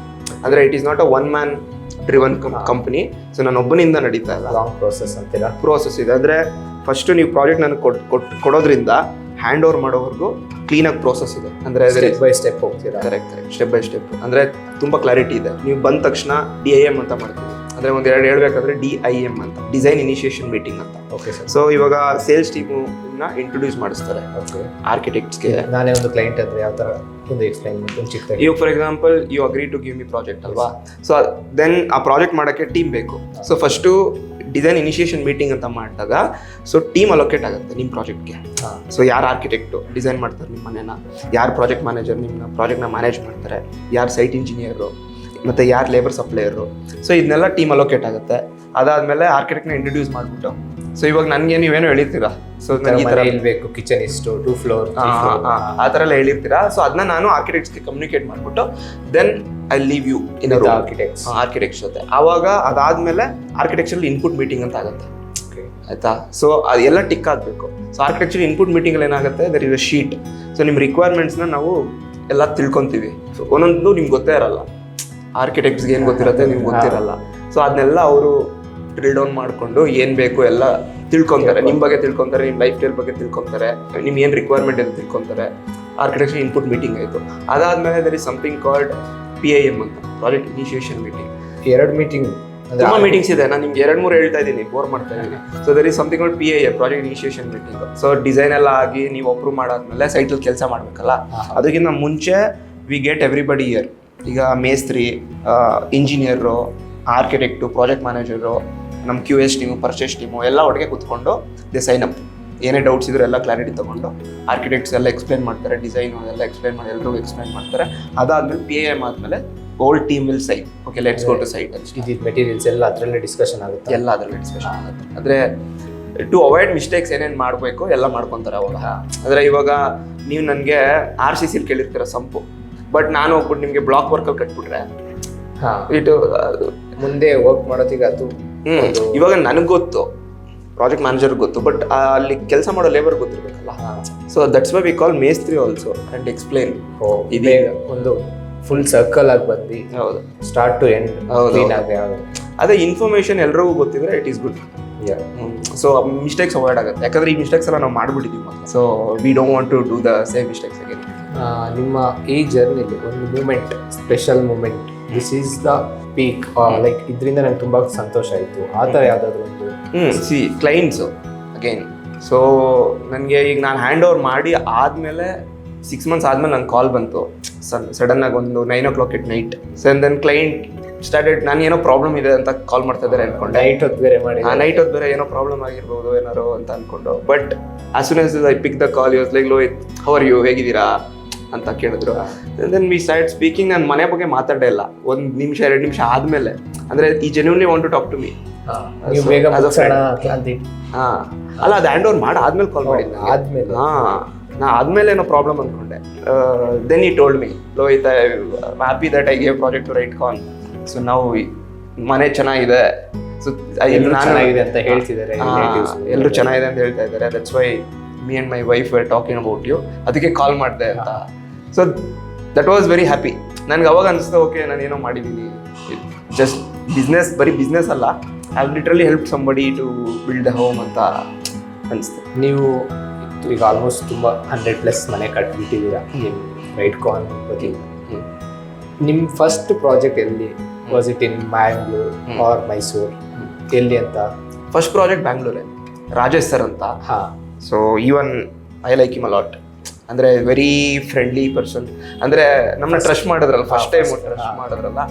ಅಂದರೆ it is not a one man driven company. So ನಾನು ಒಬ್ಬನಿಂದ ನಡೀತಾ ಇಲ್ಲ, ಲಾಂಗ್ ಪ್ರೋಸೆಸ್ ಅಂತೀರಾ? ಪ್ರೋಸೆಸ್ ಇದೆ. ಅಂದರೆ ಫಸ್ಟು ನೀವು ಪ್ರಾಜೆಕ್ಟ್ ನನಗೆ ಕೊಡೋದ್ರಿಂದ ಹ್ಯಾಂಡ್ ಓವರ್ ಮಾಡೋವರೆಗೂ ಕ್ಲೀನಾಗಿ ಪ್ರೋಸೆಸ್ ಇದೆ. ಅಂದರೆ ಸ್ಟೆಪ್ ಬೈ ಸ್ಟೆಪ್ ಹೋಗ್ತೀರಾ? Correct, step by step. ಅಂದರೆ ತುಂಬ ಕ್ಲಾರಿಟಿ ಇದೆ. ನೀವು ಬಂದ ತಕ್ಷಣ DIM ಅಂತ ಮಾಡ್ತೀವಿ. ಅಂದರೆ ಒಂದೆರಡು ಹೇಳ್ಬೇಕಾದ್ರೆ DIM ಅಂತ, ಡಿಸೈನ್ ಇನಿಷಿಯೇಷನ್ ಮೀಟಿಂಗ್ ಅಂತ. Okay sir. ಸೊ ಇವಾಗ ಸೇಲ್ಸ್ ಟೀಮು ಇಂಟ್ರೊಡ್ಯೂಸ್ ಮಾಡಿಸ್ತಾರೆ ಓಕೆ ಆರ್ಕಿಟೆಕ್ಟ್ಸ್ಗೆ. ನಾನೇ ಒಂದು ಕ್ಲೈಂಟ್ ಅಂದರೆ ಯಾವ ಥರ ಒಂದು ಎಕ್ಸ್ಪ್ಲೈನ್ ಮಾಡ್ತೀನಿ ಚಿಕ್ಕದಾಗಿ. ಇವಾಗ for example you agree to give me project ಅಲ್ವಾ? ಸೊ ದೆನ್ ಆ ಪ್ರಾಜೆಕ್ಟ್ ಮಾಡೋಕ್ಕೆ ಟೀಮ್ ಬೇಕು. So first design initiation meeting ಅಂತ ಮಾಡಿದಾಗ ಸೊ ಟೀಮ್ ಅಲೋಕೇಟ್ ಆಗುತ್ತೆ ನಿಮ್ಮ ಪ್ರಾಜೆಕ್ಟ್ಗೆ. ಸೊ ಯಾರು ಆರ್ಕಿಟೆಕ್ಟು ಡಿಸೈನ್ ಮಾಡ್ತಾರೆ ನಿಮ್ಮ ಮನೇನ, ಯಾರು ಪ್ರಾಜೆಕ್ಟ್ ಮ್ಯಾನೇಜರ್ ನಿಮ್ಮ ಪ್ರಾಜೆಕ್ಟ್ನ ಮ್ಯಾನೇಜ್ ಮಾಡ್ತಾರೆ, ಯಾರು ಸೈಟ್ ಇಂಜಿನಿಯರು, ಮತ್ತು ಯಾರು ಲೇಬರ್ ಸಪ್ಲೈಯರು. ಸೊ ಇದನ್ನೆಲ್ಲ ಟೀಮ್ ಅಲೋಕೇಟ್ ಆಗುತ್ತೆ. ಅದಾದಮೇಲೆ ಆರ್ಕಿಟೆಕ್ಟ್ನ ಇಂಟ್ರೊಡ್ಯೂಸ್ ಮಾಡಿಬಿಟ್ಟು, ಸೊ ಇವಾಗ ನನಗೆ ನೀವೇನೋ ಹೇಳಿರ್ತೀರಾ, ಸೊ ನನಗೆ ಈ ಥರ ಇರಬೇಕು, ಕಿಚನ್ ಇಷ್ಟು, 2 ಫ್ಲೋರ್ ಆ ಥರ ಎಲ್ಲ ಹೇಳಿರ್ತೀರಾ. ಸೊ ಅದನ್ನ ನಾನು ಆರ್ಕಿಟೆಕ್ಟ್ಸ್ಗೆ ಕಮ್ಯುನಿಕೇಟ್ ಮಾಡಿಬಿಟ್ಟು then I leave you in architects ಜೊತೆ. ಆವಾಗ ಅದಾದಮೇಲೆ ಆರ್ಕಿಟೆಕ್ಚರಲ್ ಇನ್ಪುಟ್ ಮೀಟಿಂಗ್ ಅಂತ ಆಗುತ್ತೆ, ಆಯಿತಾ? ಸೊ ಅದೆಲ್ಲ ಟಿಕ್ ಆಗಬೇಕು. ಸೊ ಆರ್ಕಿಟೆಕ್ಚರ್ ಇನ್ಪುಟ್ ಮೀಟಿಂಗಲ್ಲಿ ಏನಾಗುತ್ತೆ, there is a sheet. So ನಿಮ್ಮ ರಿಕ್ವೈರ್ಮೆಂಟ್ಸ್ನ ನಾವು ಎಲ್ಲ ತಿಳ್ಕೊತೀವಿ. ಸೊ ಒಂದೊಂದು ನಿಮ್ಗೆ ಗೊತ್ತೇ ಇರಲ್ಲ, ಆರ್ಕಿಟೆಕ್ಟ್ಸ್ಗೆ ಏನು ಗೊತ್ತಿರುತ್ತೆ ನಿಮ್ಗೆ ಗೊತ್ತಿರಲ್ಲ. ಸೊ ಅದನ್ನೆಲ್ಲ ಅವರು ಡ್ರಿಲ್ ಡೌನ್ ಮಾಡಿಕೊಂಡು ಏನು ಬೇಕು ಎಲ್ಲ ತಿಳ್ಕೊತಾರೆ, ನಿಮ್ಮ ಬಗ್ಗೆ ತಿಳ್ಕೊತಾರೆ, ನಿಮ್ಮ ಲೈಫ್ ಸ್ಟೈಲ್ ಬಗ್ಗೆ ತಿಳ್ಕೊತಾರೆ, ನಿಮ್ಗೆ ಏನು ರಿಕ್ವೈರ್ಮೆಂಟ್ ಅಂತ ತಿಳ್ಕೊತಾರೆ. ಆರ್ಕಿಟೆಕ್ಚರ್ ಇನ್ಪುಟ್ ಮೀಟಿಂಗ್ ಆಯಿತು. ಅದಾದಮೇಲೆ there is something called PIM ಅಂತ, ಪ್ರಾಜೆಕ್ಟ್ ಇನಿಷಿಯೇಷನ್ ಮೀಟಿಂಗ್. 2 ಮೀಟಿಂಗ್, ತುಂಬ ಮೀಟಿಂಗ್ಸ್ ಇದೆ. ನಾನು ನಿಮ್ಗೆ 2-3 ಹೇಳ್ತಾ ಇದ್ದೀನಿ, ಬೋರ್ ಮಾಡ್ತಾ ಇದ್ದೀನಿ. So there is something called PIM, project initiation meeting. So design ಎಲ್ಲ ಆಗಿ ನೀವು ಅಪ್ರೂವ್ ಮಾಡಾದ್ಮೇಲೆ ಸೈಟಲ್ಲಿ ಕೆಲಸ ಮಾಡಬೇಕಲ್ಲ, ಅದಕ್ಕಿಂತ ಮುಂಚೆ ವಿ ಗೆಟ್ ಎವ್ರಿಬಡಿ ಇಯರ್. ಈಗ ಮೇಸ್ತ್ರಿ, ಇಂಜಿನಿಯರು, ಆರ್ಕಿಟೆಕ್ಟು, ಪ್ರಾಜೆಕ್ಟ್ ಮ್ಯಾನೇಜರು, ನಮ್ಮ QS ಟೀಮು, ಪರ್ಚೇಸ್ ಟೀಮು ಎಲ್ಲ ಒಟ್ಟಿಗೆ ಕೂತ್ಕೊಂಡು ದೇ ಸೈನ್ ಅಪ್. ಏನೇ ಡೌಟ್ಸ್ ಇದ್ರೂ ಎಲ್ಲ ಕ್ಲಾರಿಟಿ ತೊಗೊಂಡು ಆರ್ಕಿಟೆಕ್ಟ್ಸ್ ಎಲ್ಲ ಎಕ್ಸ್ಪ್ಲೇನ್ ಮಾಡ್ತಾರೆ, ಡಿಸೈನು ಎಲ್ಲ ಎಕ್ಸ್ಪ್ಲೇನ್ ಮಾಡಿ ಎಲ್ರಿಗೂ ಎಕ್ಸ್ಪ್ಲೇನ್ ಮಾಡ್ತಾರೆ. ಅದಾದಮೇಲೆ PIM ಆದಮೇಲೆ old team will site, okay let's go to site ಅಂತ. ಇದು ಮೆಟೀರಿಯಲ್ಸ್ ಎಲ್ಲ ಅದರಲ್ಲೇ ಡಿಸ್ಕಷನ್ ಆಗುತ್ತೆ, ಎಲ್ಲ ಅದರಲ್ಲೇ ಡಿಸ್ಕಷನ್ ಆಗುತ್ತೆ. ಅಂದರೆ ಟು ಅವಾಯ್ಡ್ ಮಿಸ್ಟೇಕ್ಸ್ ಏನೇನು ಮಾಡಬೇಕು ಎಲ್ಲ ಮಾಡ್ಕೊತಾರೆ ಅವಾಗ. ಅಂದರೆ ಇವಾಗ ನೀವು ನನಗೆ RCCಲಿ ಕೇಳಿರ್ತೀರ ಸಂಪು, ಬಟ್ ನಾನು ಹೋಗ್ಬಿಟ್ಟು ನಿಮಗೆ ಬ್ಲಾಕ್ ವರ್ಕಲ್ಲಿ ಕಟ್ಬಿಟ್ರೆ ಇಟ್ಟು ಮುಂದೆ ವರ್ಕ್ ಮಾಡೋದಿಗೆ ಅದು ಇವಾಗ ನನಗೆ ಗೊತ್ತು, ಪ್ರಾಜೆಕ್ಟ್ ಮ್ಯಾನೇಜರ್ ಗೊತ್ತು, ಬಟ್ ಅಲ್ಲಿ ಕೆಲಸ ಮಾಡೋ ಲೇಬರ್ ಗೊತ್ತಿರಬೇಕಲ್ಲ. So that's why we call ಮೇಸ್ತ್ರಿ ಆಲ್ಸೋ ಆ್ಯಂಡ್ ಎಕ್ಸ್ಪ್ಲೈನ್. ಇದೇ ಒಂದು ಫುಲ್ ಸರ್ಕಲ್ ಆಗಿ ಬಂದು, ಹೌದು, ಸ್ಟಾರ್ಟ್ ಟು ಎಂಡ್ ಕ್ಲೀನ್ ಆಗಿ. ಅದೇ ಇನ್ಫಾರ್ಮೇಷನ್ ಎಲ್ರಿಗೂ ಗೊತ್ತಿದ್ರೆ it is good. So mistakes avoid ಆಗುತ್ತೆ. ಯಾಕಂದ್ರೆ ಈ ಮಿಸ್ಟೇಕ್ಸ್ ಎಲ್ಲ ನಾವು ಮಾಡ್ಬಿಟ್ಟಿದ್ದೀವಿ ಮೊದಲು. So we don't want to do the same mistakes again. ನಿಮ್ಮ ಈ ಜರ್ನಿಲಿ ಒಂದು moment, special moment, this is the peak, like ಇದರಿಂದ ನಂಗೆ ತುಂಬ ಸಂತೋಷ ಆಯಿತು, ಆ ಥರ ಯಾವುದಾದ್ರು ಒಂದು? C clients again. ಸೊ ನನಗೆ ಈಗ ನಾನು ಹ್ಯಾಂಡ್ ಓವರ್ ಮಾಡಿ ಆದಮೇಲೆ 6 months ಆದಮೇಲೆ ನಂಗೆ ಕಾಲ್ ಬಂತು ಸಡನ್ನಾಗಿ ಒಂದು 9 o'clock at night. So then client started ನಾನು ಏನೋ ಪ್ರಾಬ್ಲಮ್ ಇದೆ ಅಂತ ಕಾಲ್ ಮಾಡ್ತಾ ಇದ್ದಾರೆ ಅನ್ಕೊಂಡೆ. ನೈಟ್ ಹೊತ್ತು ಬೇರೆ ಮಾಡಿ ನೈಟ್ ಹೊತ್ತು ಬೇರೆ ಏನೋ ಪ್ರಾಬ್ಲಮ್ ಆಗಿರ್ಬೋದು ಏನಾರು ಅಂತ ಅನ್ಕೊಂಡು. But as soon as I pick the call use like Lohith how are you, ಹೇಗಿದ್ದೀರಾ ಅಂತ ಕೇಳಿದ್ರು. Then we start speaking. ನಾನು ಮನೆ ಬಗ್ಗೆ ಮಾತಾಡೇ ಇಲ್ಲ. 1 ನಿಮಿಷ 2 ನಿಮಿಷ ಆದ್ಮೇಲೆ, ಅಂದ್ರೆ he genuinely want to talk to me. ನೀವು ಬೇಗ ಕ್ರಾಂತಿ ಅಲ್ಲ, ಅದು ಹ್ಯಾಂಡ್ ಓವರ್ ಮಾಡಿ ಆದ್ಮೇಲೆ ಕಾಲ್ ಮಾಡಿದ್ದೆ. ಆದ್ಮೇಲೆ ನಾ ಆದ್ಮೇಲೆ ಏನೋ ಪ್ರಾಬ್ಲಮ್ ಅನ್ಕೊಂಡೆ. Then he told me, Lohith I happy that I gave project to Right Con. So ನಾವು ಮನೆ ಚೆನ್ನಾಗಿದೆ, ಸೊ ಚೆನ್ನಾಗಿದೆ ಅಂತ ಹೇಳ್ತಿದ್ದಾರೆ, ಎಲ್ಲರೂ ಚೆನ್ನಾಗಿದೆ ಅಂತ ಹೇಳ್ತಾ ಇದ್ದಾರೆ. That's why me and my wife were talking about you, ಅದಕ್ಕೆ ಕಾಲ್ ಮಾಡಿದೆ ಅಂತ. So that was very happy. ನನಗೆ ಅವಾಗ ಅನಿಸ್ತು, ಓಕೆ ನಾನು ಏನೋ ಮಾಡಿದ್ದೀನಿ. ಜಸ್ಟ್ ಬಿಸ್ನೆಸ್, ಬರೀ ಬಿಸ್ನೆಸ್ ಅಲ್ಲ, I have literally help somebody to build the home ಅಂತ ಅನಿಸ್ತು. ನೀವು ಈಗ ಆಲ್ಮೋಸ್ಟ್ ತುಂಬ 100+ ಮನೆ ಕಟ್ಬಿಟ್ಟಿದ್ದೀರಾ ನಿಮ್ಮ ರೈಟ್ ಕಾನ್ ಬಗ್ಗೆ. ನಿಮ್ಮ ಫಸ್ಟ್ ಪ್ರಾಜೆಕ್ಟ್ ಎಲ್ಲಿ? Was it in Mangalore or Mysore? ಎಲ್ಲಿ ಅಂತ? ಫಸ್ಟ್ ಪ್ರಾಜೆಕ್ಟ್ ಬ್ಯಾಂಗ್ಳೂರೇ, ರಾಜೇಶ್ ಸರ್ ಅಂತ. So even I like him a lot. ಅಂದರೆ ವೆರಿ ಫ್ರೆಂಡ್ಲಿ ಪರ್ಸನ್. ಅಂದರೆ ನಮ್ಮನ್ನ ಟ್ರಸ್ಟ್ ಮಾಡಿದ್ರಲ್ಲ, ಫಸ್ಟ್ ಟೈಮ್ ಟ್ರಸ್ಟ್ ಮಾಡಿದ್ರಲ್ಲ.